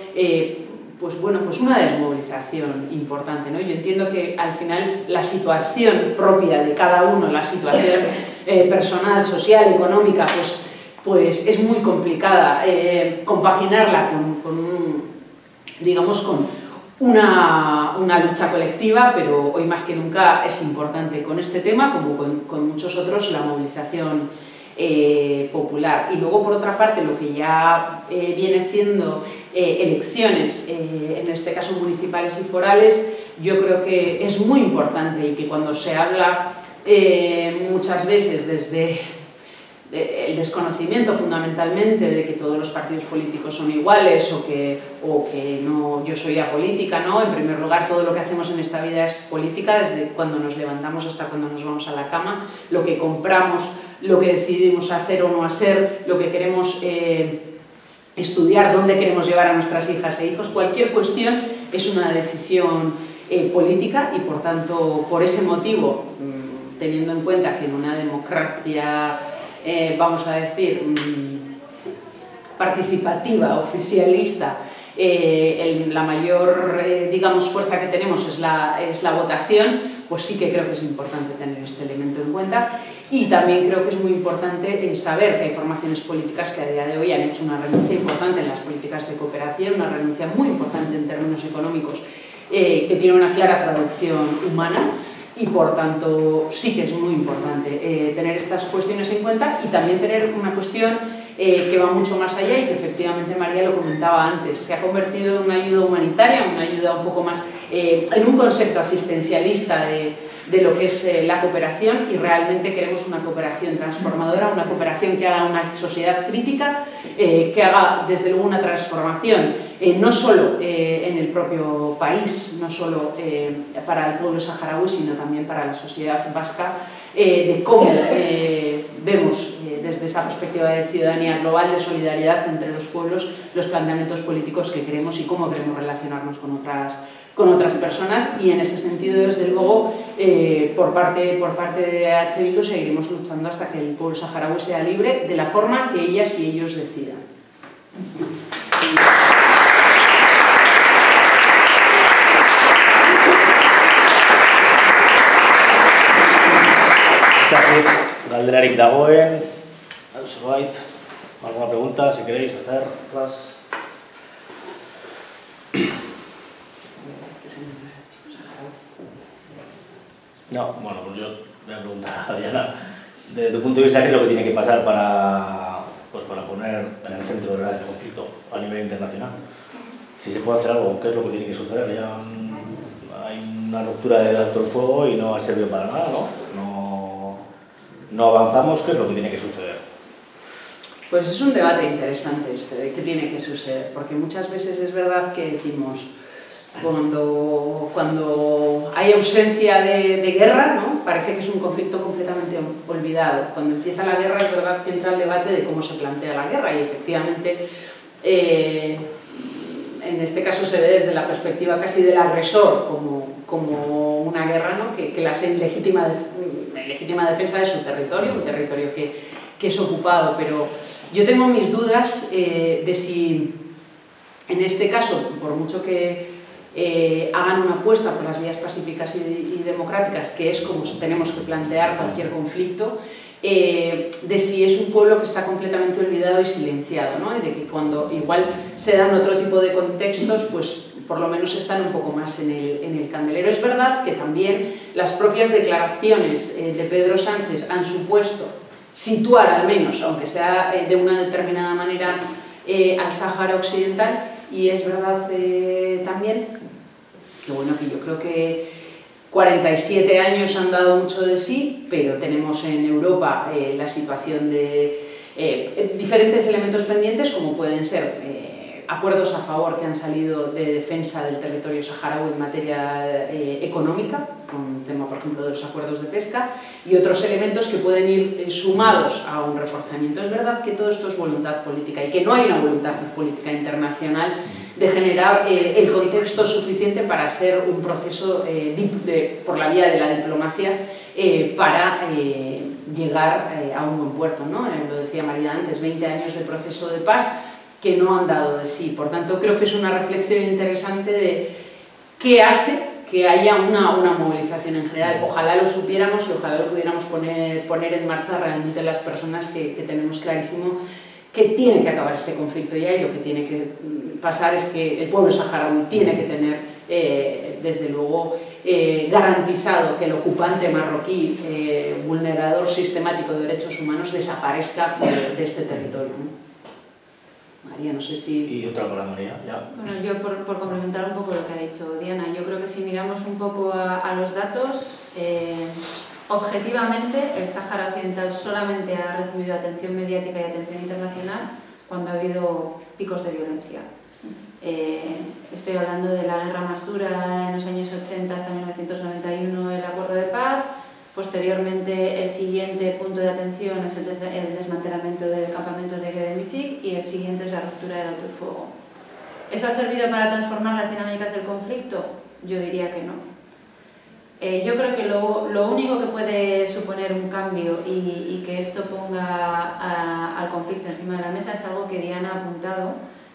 pues una desmovilización importante, ¿no? Yo entiendo que al final la situación propia de cada uno, la situación personal, social, económica, pues es muy complicada compaginarla digamos, con una lucha colectiva, pero hoy más que nunca es importante con este tema, como con muchos otros, la movilización popular. Y luego, por otra parte, lo que ya viene siendo elecciones, en este caso municipales y forales, yo creo que es muy importante, y que cuando se habla muchas veces el desconocimiento fundamentalmente de que todos los partidos políticos son iguales o que no, yo soy apolítica, ¿no? En primer lugar, todo lo que hacemos en esta vida es política, desde cuando nos levantamos hasta cuando nos vamos a la cama, lo que compramos, lo que decidimos hacer o no hacer, lo que queremos estudiar, dónde queremos llevar a nuestras hijas e hijos, cualquier cuestión es una decisión política y por tanto, por ese motivo, teniendo en cuenta que en una democracia vamos a decir, participativa, oficialista, la mayor, digamos, fuerza que tenemos es la votación, pues sí que creo que es importante tener este elemento en cuenta. Y también creo que es muy importante saber que hay formaciones políticas que a día de hoy han hecho una renuncia importante en las políticas de cooperación, una renuncia muy importante en términos económicos, que tiene una clara traducción humana. Y por tanto sí que es muy importante tener estas cuestiones en cuenta y también tener una cuestión que va mucho más allá y que efectivamente María lo comentaba antes, se ha convertido en una ayuda humanitaria, una ayuda un poco más en un concepto asistencialista de lo que es la cooperación y realmente queremos una cooperación transformadora, una cooperación que haga una sociedad crítica, que haga desde luego una transformación no solo en el propio país, no solo para el pueblo saharaui, sino también para la sociedad vasca, de cómo vemos desde esa perspectiva de ciudadanía global, de solidaridad entre los pueblos, los planteamientos políticos que queremos y cómo queremos relacionarnos con otras personas y en ese sentido, desde luego, por parte de EH Bildu seguiremos luchando hasta que el pueblo saharaui sea libre de la forma que ellas y ellos decidan. Galderarik dagoen, zerbait, alguna pregunta, si queréis hacerlas. No, bueno, pues yo voy a preguntar a Diana, desde tu punto de vista, ¿qué es lo que tiene que pasar para poner en el centro de este conflicto a nivel internacional? Si se puede hacer algo, ¿qué es lo que tiene que suceder? Ya hay una ruptura del alto el fuego y no ha servido para nada, ¿no? No avanzamos, ¿qué es lo que tiene que suceder? Pues es un debate interesante este de qué tiene que suceder, porque muchas veces es verdad que decimos, cuando hay ausencia de guerra, ¿no? Parece que es un conflicto completamente olvidado. Cuando empieza la guerra es verdad que entra el debate de cómo se plantea la guerra y efectivamente en este caso se ve desde la perspectiva casi del agresor como una guerra, ¿no? que la legítima defensa de su territorio, un territorio que es ocupado, pero yo tengo mis dudas de si en este caso, por mucho que hagan una apuesta por las vías pacíficas y democráticas, que es como tenemos que plantear cualquier conflicto, de si es un pueblo que está completamente olvidado y silenciado, ¿no? Y de que cuando igual se dan otro tipo de contextos, pues por lo menos están un poco más en el candelero. Es verdad que también las propias declaraciones de Pedro Sánchez han supuesto situar al menos, aunque sea de una determinada manera, al Sáhara Occidental, y es verdad también que bueno, que yo creo que 47 años han dado mucho de sí, pero tenemos en Europa la situación de diferentes elementos pendientes, como pueden ser acuerdos a favor que han salido de defensa del territorio saharaui en materia económica, con el tema, por ejemplo, de los acuerdos de pesca, y otros elementos que pueden ir sumados a un reforzamiento. Es verdad que todo esto es voluntad política y que no hay una voluntad política internacional de generar el contexto suficiente para ser un proceso por la vía de la diplomacia para llegar a un buen puerto, ¿no? Lo decía María antes, 20 años de proceso de paz que no han dado de sí. Por tanto, creo que es una reflexión interesante de qué hace que haya una movilización en general. Ojalá lo supiéramos y ojalá lo pudiéramos poner en marcha realmente las personas que tenemos clarísimo que tiene que acabar este conflicto ya, y lo que tiene que pasar es que el pueblo saharaui tiene que tener, desde luego, garantizado que el ocupante marroquí, vulnerador sistemático de derechos humanos, desaparezca de este territorio, ¿no? María, no sé si... Y otra para María, ya. Bueno, yo por complementar un poco lo que ha dicho Diana, yo creo que si miramos un poco a los datos, objetivamente el Sáhara Occidental solamente ha recibido atención mediática y atención internacional cuando ha habido picos de violencia. Estoy hablando de la guerra más dura en los años 80 hasta 1991, el acuerdo de paz. Posteriormente, el siguiente punto de atención es el desmantelamiento del campamento de Gedemsik y el siguiente es la ruptura del alto el fuego. ¿Eso ha servido para transformar las dinámicas del conflicto? Yo diría que no. Yo creo que lo único que puede suponer un cambio y que esto ponga al conflicto encima de la mesa es algo que Diana ha apuntado,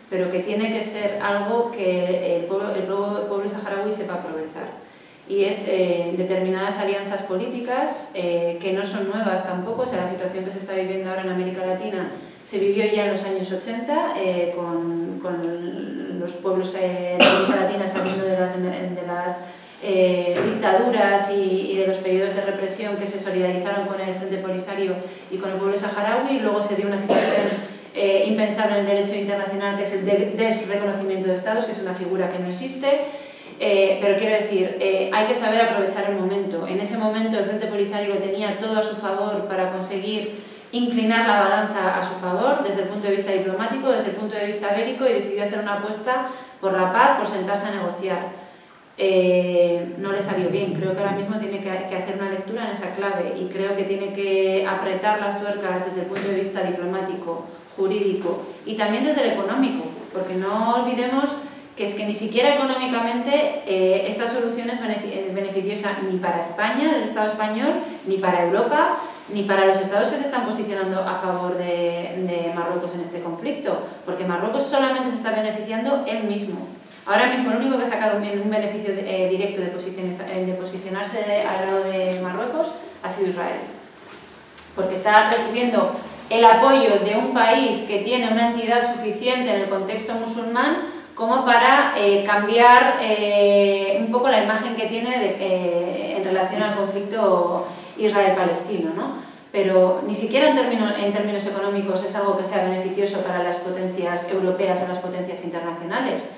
pero que tiene que ser algo que el pueblo saharaui sepa aprovechar. Y es determinadas alianzas políticas que no son nuevas tampoco. O sea, la situación que se está viviendo ahora en América Latina se vivió ya en los años 80 con los pueblos de América Latina saliendo de las dictaduras y de los periodos de represión, que se solidarizaron con el Frente Polisario y con el pueblo saharaui. Y luego se dio una situación impensable en el derecho internacional, que es el desreconocimiento de estados, que es una figura que no existe. Pero quiero decir, hay que saber aprovechar el momento. En ese momento el Frente Polisario lo tenía todo a su favor para conseguir inclinar la balanza a su favor desde el punto de vista diplomático, desde el punto de vista bélico, y decidió hacer una apuesta por la paz, por sentarse a negociar. No le salió bien. Creo que ahora mismo tiene que hacer una lectura en esa clave y creo que tiene que apretar las tuercas desde el punto de vista diplomático, jurídico y también desde el económico, porque no olvidemos que es que ni siquiera económicamente esta solución es beneficiosa ni para España, el Estado español, ni para Europa, ni para los estados que se están posicionando a favor de Marruecos en este conflicto, porque Marruecos solamente se está beneficiando él mismo. Ahora mismo el único que ha sacado un beneficio directo de posicionarse al lado de Marruecos ha sido Israel, porque está recibiendo el apoyo de un país que tiene una entidad suficiente en el contexto musulmán como para cambiar un poco la imagen que tiene en relación al conflicto Israel-Palestino, ¿no? Pero ni siquiera en términos económicos es algo que sea beneficioso para las potencias europeas o las potencias internacionales.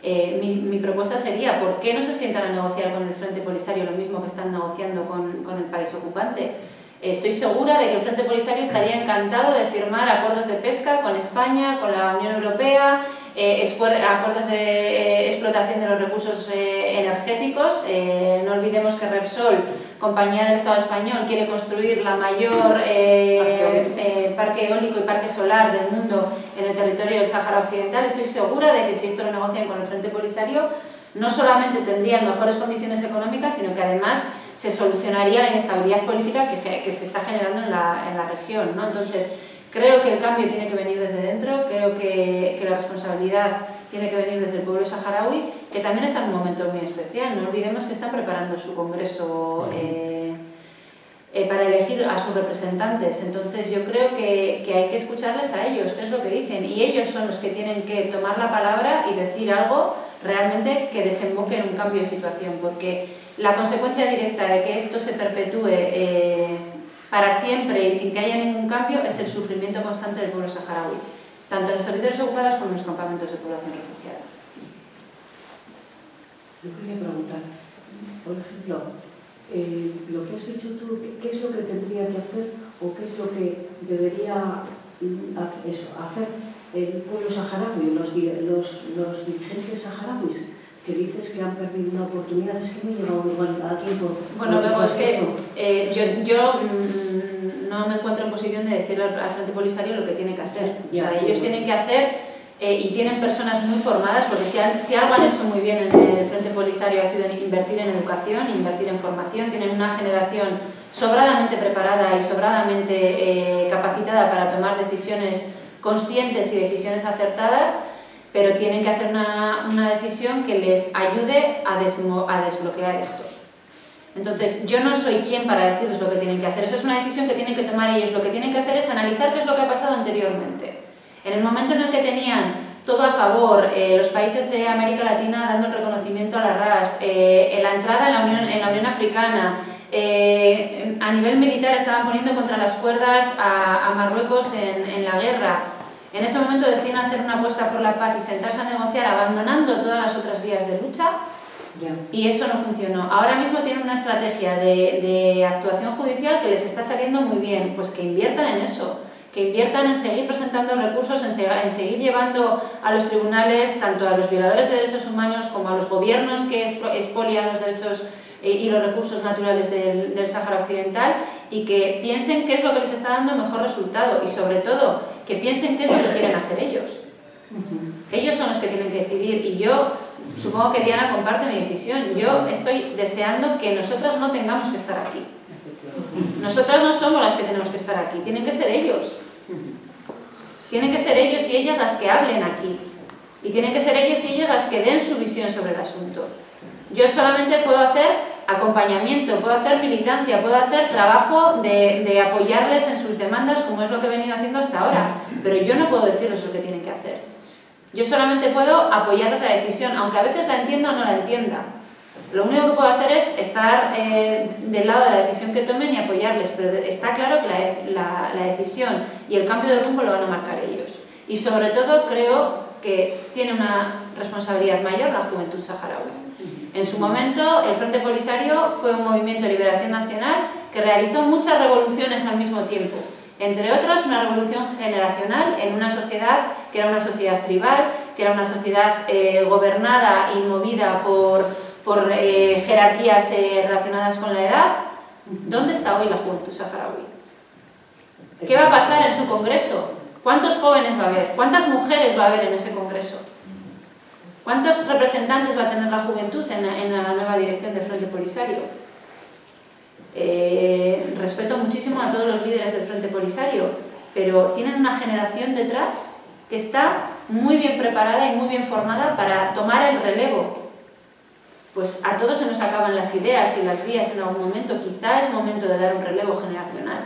Mi propuesta sería, ¿por qué no se sientan a negociar con el Frente Polisario lo mismo que están negociando con el país ocupante? Estoy segura de que el Frente Polisario estaría encantado de firmar acuerdos de pesca con España, con la Unión Europea, acuerdos de explotación de los recursos energéticos. No olvidemos que Repsol, compañía del Estado español, quiere construir la mayor parque eólico y parque solar del mundo en el territorio del Sáhara Occidental. Estoy segura de que si esto lo negocian con el Frente Polisario, no solamente tendrían mejores condiciones económicas, sino que además se solucionaría la inestabilidad política que se está generando en la región, ¿no? Entonces, creo que el cambio tiene que venir desde dentro, creo que la responsabilidad tiene que venir desde el pueblo saharaui, que también está en un momento muy especial. No olvidemos que están preparando su congreso para elegir a sus representantes. Entonces yo creo que hay que escucharles a ellos, qué es lo que dicen, y ellos son los que tienen que tomar la palabra y decir algo realmente que desemboque en un cambio de situación, porque la consecuencia directa de que esto se perpetúe para siempre y sin que haya ningún cambio es el sufrimiento constante del pueblo saharaui, tanto en los territorios ocupados como en los campamentos de población refugiada. Yo quería preguntar, por ejemplo, lo que has dicho tú, ¿qué es lo que tendría que hacer o qué es lo que debería hacer el pueblo saharaui, los dirigentes saharauis, que dices que han perdido una oportunidad? Es que me he llevado igual aquí por... Bueno, luego es que yo no me encuentro en posición de decirle al Frente Polisario lo que tiene que hacer. O sea, ellos tienen que hacer... y tienen personas muy formadas, porque si algo han hecho muy bien en el Frente Polisario ha sido invertir en educación, invertir en formación. Tienen una generación sobradamente preparada y sobradamente capacitada para tomar decisiones conscientes y decisiones acertadas, pero tienen que hacer una decisión que les ayude a desbloquear esto. Entonces, yo no soy quien para decirles lo que tienen que hacer. Eso es una decisión que tienen que tomar ellos. Lo que tienen que hacer es analizar qué es lo que ha pasado anteriormente. En el momento en el que tenían todo a favor, los países de América Latina dando el reconocimiento a la RAS, la entrada en la Unión Africana, a nivel militar estaban poniendo contra las cuerdas a Marruecos en la guerra. En ese momento deciden hacer una apuesta por la paz y sentarse a negociar abandonando todas las otras vías de lucha. Y eso no funcionó. Ahora mismo tienen una estrategia de actuación judicial que les está saliendo muy bien, pues que inviertan en eso, que inviertan en seguir presentando recursos, en seguir llevando a los tribunales tanto a los violadores de derechos humanos como a los gobiernos que expolian los derechos y los recursos naturales del Sáhara Occidental, y que piensen qué es lo que les está dando mejor resultado y sobre todo que piensen qué es lo que quieren hacer ellos. Ellos son los que tienen que decidir, y yo supongo que Diana comparte mi decisión. Yo estoy deseando que nosotras no tengamos que estar aquí. Nosotras no somos las que tenemos que estar aquí, tienen que ser ellos. Tienen que ser ellos y ellas las que hablen aquí. Y tienen que ser ellos y ellas las que den su visión sobre el asunto. Yo solamente puedo hacer acompañamiento, puedo hacer militancia, puedo hacer trabajo de apoyarles en sus demandas, como es lo que he venido haciendo hasta ahora. Pero yo no puedo decirles lo que tienen que hacer. Yo solamente puedo apoyarles la decisión, aunque a veces la entienda o no la entienda. Lo único que puedo hacer es estar del lado de la decisión que tomen y apoyarles, pero está claro que la decisión y el cambio de rumbo lo van a marcar ellos. Y sobre todo creo que tiene una responsabilidad mayor la juventud saharaui. En su momento, el Frente Polisario fue un movimiento de liberación nacional que realizó muchas revoluciones al mismo tiempo. Entre otras, una revolución generacional en una sociedad que era una sociedad tribal, que era una sociedad gobernada y movida por jerarquías relacionadas con la edad. ¿Dónde está hoy la juventud saharaui? ¿Qué va a pasar en su congreso? ¿Cuántos jóvenes va a haber? ¿Cuántas mujeres va a haber en ese congreso? ¿Cuántos representantes va a tener la juventud en la nueva dirección del Frente Polisario? Respeto muchísimo a todos los líderes del Frente Polisario, pero tienen una generación detrás que está muy bien preparada y muy bien formada para tomar el relevo. Pues a todos se nos acaban las ideas y las vías en algún momento, quizá es momento de dar un relevo generacional.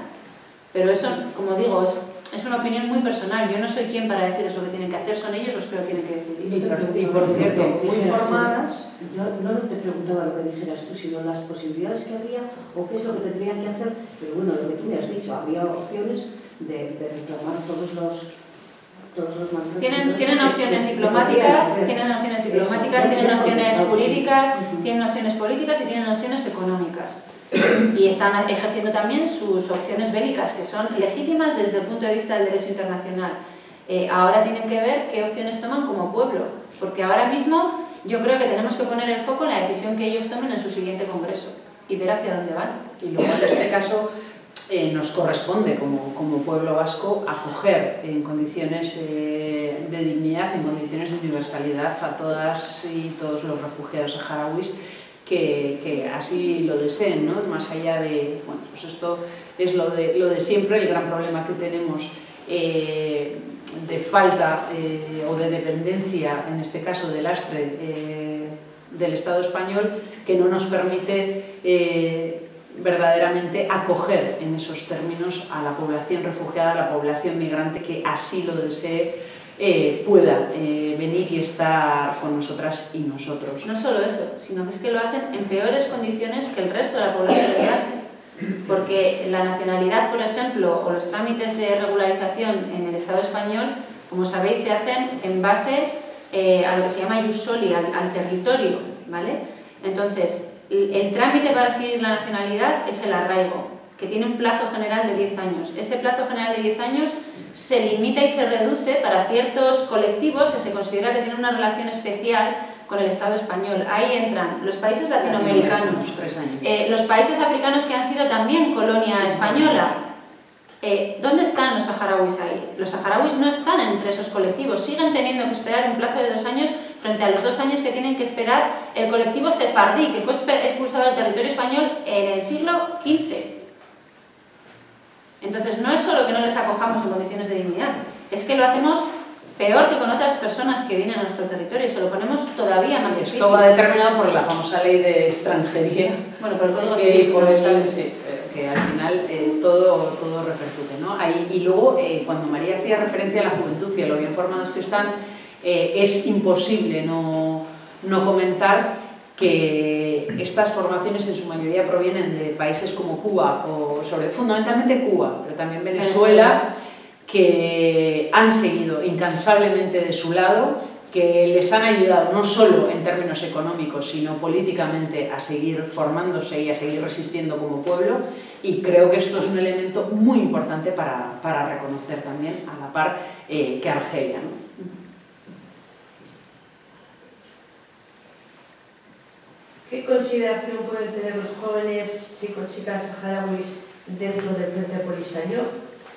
Pero eso, como digo, es una opinión muy personal. Yo no soy quien para decir eso que tienen que hacer, son ellos los que lo tienen que decidir. Y por cierto, muy formadas. Yo no te preguntaba lo que dijeras tú, sino las posibilidades que había o qué es lo que tendrían que hacer, pero bueno, lo que tú me has dicho, había opciones de reclamar todos los tienen opciones diplomáticas, tienen opciones jurídicas, tienen opciones políticas y tienen opciones económicas. Y están ejerciendo también sus opciones bélicas, que son legítimas desde el punto de vista del derecho internacional. Ahora tienen que ver qué opciones toman como pueblo, porque ahora mismo yo creo que tenemos que poner el foco en la decisión que ellos tomen en su siguiente congreso y ver hacia dónde van. Y luego en este caso nos corresponde como pueblo vasco acoger en condiciones de dignidad, en condiciones de universalidad a todas y todos los refugiados saharauis que así lo deseen, ¿no? Más allá de, bueno, pues esto es lo de siempre, el gran problema que tenemos de falta o de dependencia, en este caso de lastre del Estado español, que no nos permite verdaderamente acoger en esos términos a la población refugiada, a la población migrante que así lo desee, pueda venir y estar con nosotras y nosotros. No solo eso, sino que es que lo hacen en peores condiciones que el resto de la población migrante, porque la nacionalidad, por ejemplo, o los trámites de regularización en el Estado español, como sabéis, se hacen en base a lo que se llama ius soli, al territorio, ¿vale? Entonces, el trámite para adquirir la nacionalidad es el arraigo, que tiene un plazo general de 10 años. Ese plazo general de 10 años se limita y se reduce para ciertos colectivos que se considera que tienen una relación especial con el Estado español. Ahí entran los países latinoamericanos, 3 años. Los países africanos que han sido también colonia española. ¿Dónde están los saharauis ahí? Los saharauis no están entre esos colectivos, siguen teniendo que esperar un plazo de 2 años frente a los 2 años que tienen que esperar el colectivo sefardí, que fue expulsado del territorio español en el siglo XV. Entonces, no es solo que no les acojamos en condiciones de dignidad, es que lo hacemos peor que con otras personas que vienen a nuestro territorio y se lo ponemos todavía más difícil. Esto va determinado por la famosa ley de extranjería. Bueno, por el Código Civil. Sí, que al final todo repercute, ¿no? Y luego, cuando María hacía referencia a la juventud y a lo bien formados que están, es imposible no comentar que estas formaciones en su mayoría provienen de países como Cuba, fundamentalmente Cuba, pero también Venezuela, que han seguido incansablemente de su lado que les han ayudado no solo en términos económicos, sino políticamente a seguir formándose y a seguir resistiendo como pueblo, y creo que esto es un elemento muy importante para reconocer también a la par que Argelia, ¿no? ¿Qué consideración pueden tener los jóvenes chicos y chicas saharauis dentro del Frente Polisario?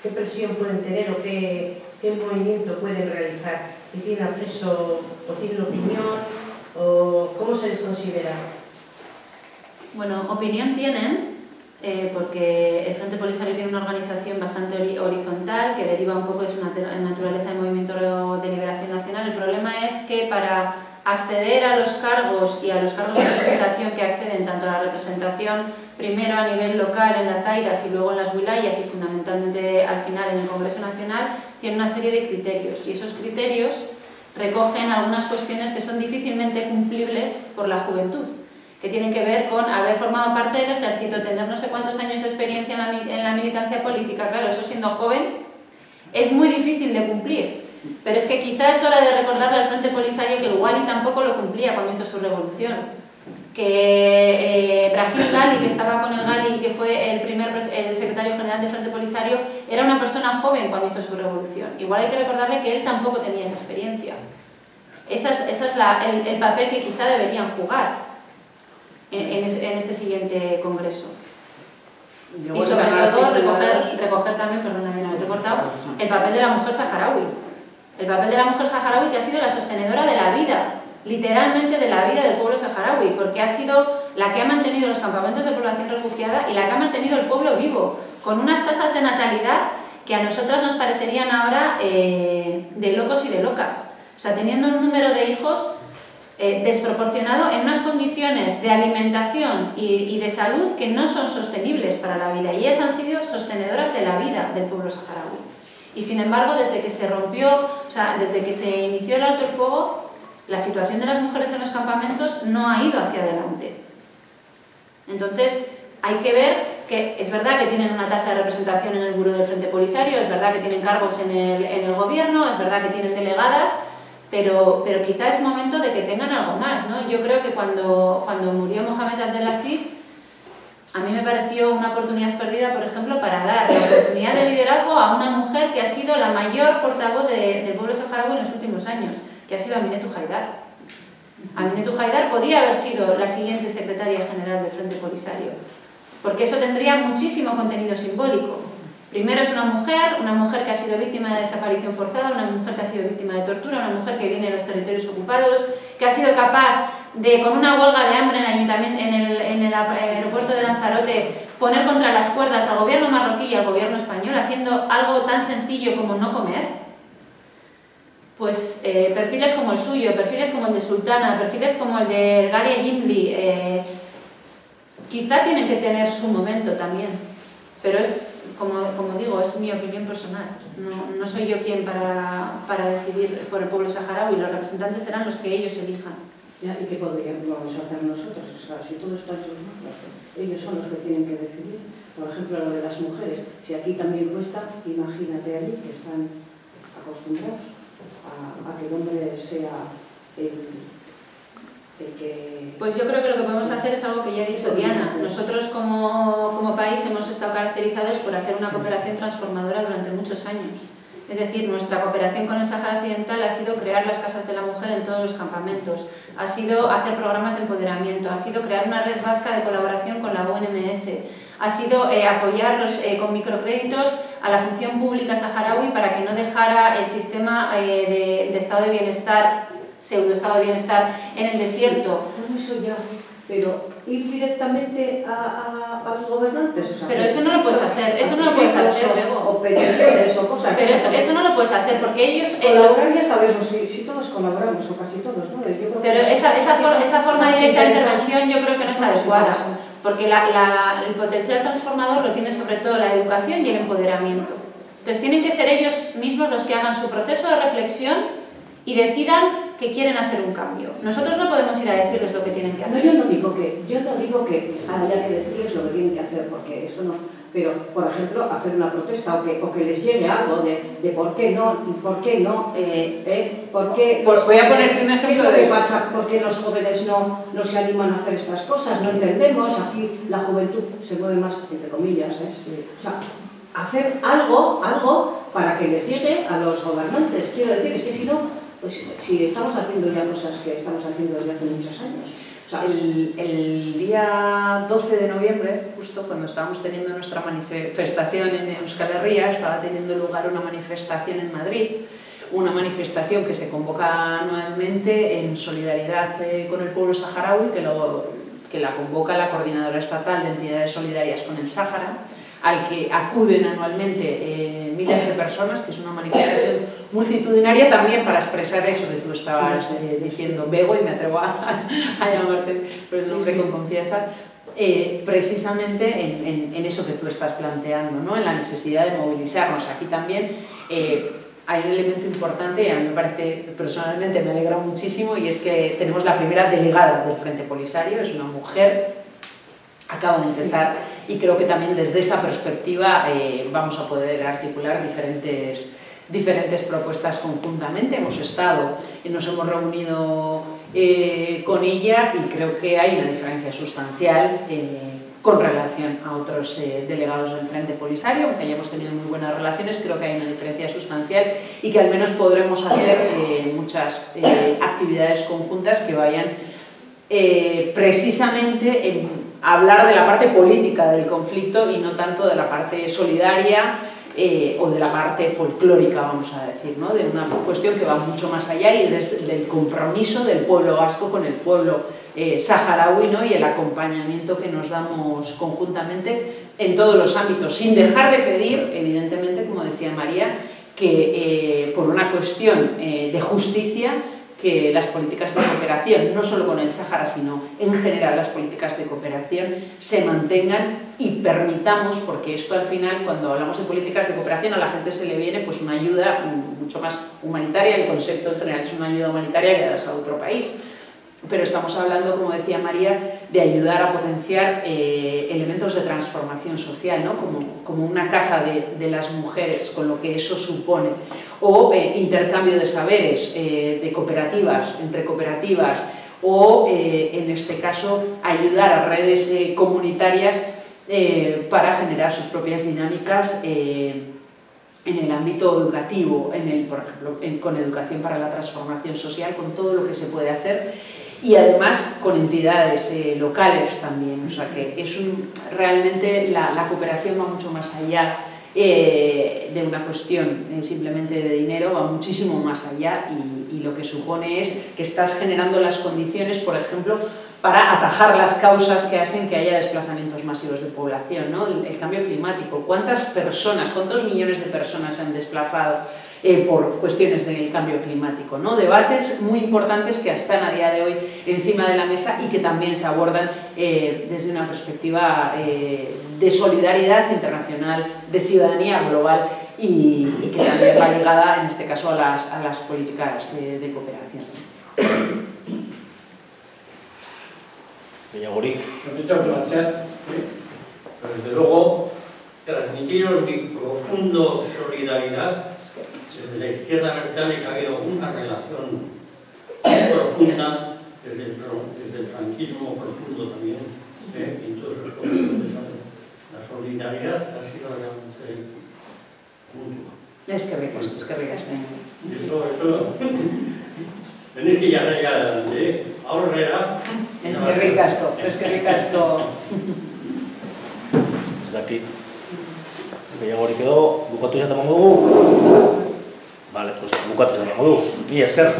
¿Qué presión pueden tener o qué movimiento pueden realizar? Si tienen acceso o tienen opinión, o cómo se les considera. Bueno, opinión tienen, porque el Frente Polisario tiene una organización bastante horizontal que deriva un poco de su naturaleza de movimiento de liberación nacional. El problema es que para acceder a los cargos y a los cargos de representación que acceden tanto a la representación primero a nivel local en las dairas y luego en las wilayas y fundamentalmente al final en el Congreso Nacional, tiene una serie de criterios, y esos criterios recogen algunas cuestiones que son difícilmente cumplibles por la juventud, que tienen que ver con haber formado parte del ejército, tener no sé cuántos años de experiencia en la militancia política. Claro, eso siendo joven es muy difícil de cumplir. Pero es que quizá es hora de recordarle al Frente Polisario que el Wali tampoco lo cumplía cuando hizo su revolución. Que Brahim Gali, que estaba con el Gali y que fue el secretario general del Frente Polisario, era una persona joven cuando hizo su revolución. Igual hay que recordarle que él tampoco tenía esa experiencia. Ese es el papel que quizá deberían jugar en este siguiente congreso. Y sobre todo recoger también, perdóname, no te he cortado, el papel de la mujer saharaui. El papel de la mujer saharaui, que ha sido la sostenedora de la vida, literalmente de la vida del pueblo saharaui, porque ha sido la que ha mantenido los campamentos de población refugiada y la que ha mantenido el pueblo vivo, con unas tasas de natalidad que a nosotras nos parecerían ahora de locos y de locas. O sea, teniendo un número de hijos desproporcionado en unas condiciones de alimentación y de salud que no son sostenibles para la vida, y ellas han sido sostenedoras de la vida del pueblo saharaui. Y sin embargo, desde que se rompió, o sea, desde que se inició el alto el fuego, la situación de las mujeres en los campamentos no ha ido hacia adelante. Entonces, hay que ver que es verdad que tienen una tasa de representación en el Buró del Frente Polisario, es verdad que tienen cargos en el gobierno, es verdad que tienen delegadas, pero quizá es momento de que tengan algo más, ¿no? Yo creo que cuando murió Mohamed Abdelaziz, a mí me pareció una oportunidad perdida, por ejemplo, para dar la oportunidad de liderazgo a una mujer que ha sido la mayor portavoz del pueblo saharaui en los últimos años, que ha sido Aminetou Haidar. Aminetou Haidar podía haber sido la siguiente secretaria general del Frente Polisario, porque eso tendría muchísimo contenido simbólico. Primero, es una mujer que ha sido víctima de desaparición forzada, una mujer que ha sido víctima de tortura, una mujer que viene de los territorios ocupados, que ha sido capaz de, con una huelga de hambre en el aeropuerto de Lanzarote, poner contra las cuerdas al gobierno marroquí y al gobierno español, haciendo algo tan sencillo como no comer. Pues perfiles como el suyo, perfiles como el de Sultana, perfiles como el de Gali Gimli, quizá tienen que tener su momento también, pero es, como digo, es mi opinión personal. No soy yo quien para decidir por el pueblo saharaui, los representantes serán los que ellos elijan. Ya, ¿y qué podríamos hacer nosotros? O sea, si todo está en sus manos, ellos son los que tienen que decidir. Por ejemplo, lo de las mujeres. Si aquí también cuesta, imagínate allí, que están acostumbrados a que el hombre sea el que... Pues yo creo que lo que podemos hacer es algo que ya ha dicho Diana. Nosotros como país hemos estado caracterizados por hacer una cooperación transformadora durante muchos años. Es decir, nuestra cooperación con el Sáhara Occidental ha sido crear las casas de la mujer en todos los campamentos, ha sido hacer programas de empoderamiento, ha sido crear una red vasca de colaboración con la ONMS, ha sido apoyar con microcréditos a la función pública saharaui para que no dejara el sistema de estado de bienestar, pseudo estado de bienestar, en el desierto. Todo eso ya, pero ir directamente a los gobernantes, o sea, pero eso no lo puedes hacer, eso no lo puedes hacer luego. O peticiones o cosas. Pero eso no lo puedes hacer porque ellos... Colaborar ya sabemos, si todos colaboramos, o casi todos, ¿no? Pero esa forma directa de intervención yo creo que no es adecuada, porque el potencial transformador lo tiene sobre todo la educación y el empoderamiento. Entonces tienen que ser ellos mismos los que hagan su proceso de reflexión y decidan que quieren hacer un cambio. Nosotros no podemos ir a decirles lo que tienen que hacer. No, yo no digo que haya que decirles lo que tienen que hacer, porque eso no. Pero, por ejemplo, hacer una protesta o que les llegue algo de por qué no, por qué pues voy a ponerte un ejemplo. ¿Qué es lo que pasa? ¿Por qué los jóvenes no se animan a hacer estas cosas? No entendemos, aquí la juventud se mueve más, entre comillas, Sí. O sea, hacer algo para que les llegue a los gobernantes. Quiero decir, es que si no, pues si estamos haciendo ya cosas que estamos haciendo desde hace muchos años. O sea, el día 12 de noviembre, justo cuando estábamos teniendo nuestra manifestación en Euskal Herria, estaba teniendo lugar una manifestación en Madrid, una manifestación que se convoca anualmente en solidaridad con el pueblo saharaui, que la convoca la Coordinadora Estatal de Entidades Solidarias con el Sáhara, al que acuden anualmente miles de personas, que es una manifestación multitudinaria también para expresar eso que tú estabas diciendo, Bego, y me atrevo a llamarte por el nombre con confianza, precisamente en eso que tú estás planteando, ¿no? En la necesidad de movilizarnos. Aquí también hay un elemento importante, y a mí me parece, personalmente me alegra muchísimo, y es que tenemos la primera delegada del Frente Polisario, es una mujer, acaba de empezar, y creo que también desde esa perspectiva vamos a poder articular diferentes propuestas conjuntamente. Hemos estado y nos hemos reunido con ella, y creo que hay una diferencia sustancial con relación a otros delegados del Frente Polisario. Aunque hayamos tenido muy buenas relaciones, creo que hay una diferencia sustancial, y que al menos podremos hacer muchas actividades conjuntas que vayan precisamente en hablar de la parte política del conflicto y no tanto de la parte solidaria o de la parte folclórica, vamos a decir, ¿no? De una cuestión que va mucho más allá, y desde el compromiso del pueblo vasco con el pueblo saharaui, ¿no? Y el acompañamiento que nos damos conjuntamente en todos los ámbitos, sin dejar de pedir, evidentemente, como decía María, que por una cuestión de justicia, que las políticas de cooperación, no solo con el Sáhara, sino en general las políticas de cooperación, se mantengan y permitamos, porque esto al final, cuando hablamos de políticas de cooperación, a la gente se le viene pues una ayuda mucho más humanitaria, el concepto en general es una ayuda humanitaria que das a otro país, pero estamos hablando, como decía María, de ayudar a potenciar elementos de transformación social, ¿no? como una casa de las mujeres, con lo que eso supone, o intercambio de saberes, de cooperativas, entre cooperativas, o en este caso ayudar a redes comunitarias para generar sus propias dinámicas en el ámbito educativo, por ejemplo, con educación para la transformación social, con todo lo que se puede hacer, y además con entidades locales también. O sea que es realmente la cooperación va mucho más allá de una cuestión simplemente de dinero, va muchísimo más allá, y lo que supone es que estás generando las condiciones, por ejemplo, para atajar las causas que hacen que haya desplazamientos masivos de población, ¿no? El cambio climático. ¿Cuántas personas, cuántos millones de personas se han desplazado por cuestiones del cambio climático, ¿no? Debates muy importantes que están a día de hoy encima de la mesa y que también se abordan desde una perspectiva de solidaridad internacional, de ciudadanía global, y que también va ligada, en este caso, a las políticas de cooperación. Muchas gracias. Desde luego, transmitiros mi profundo solidaridad. Desde la izquierda británica ha habido una relación profunda, desde el franquismo profundo también, en todos los conflictos. La solidaridad ha sido realmente mutua. Es que ricas. Eso. Tenéis que ya adelante, aurrera. Es que ricasco. Ez dakit. Gehiagorik edo, bukatu izaten dugu? Vale, pues bukatu izaten dugu. Mila esker.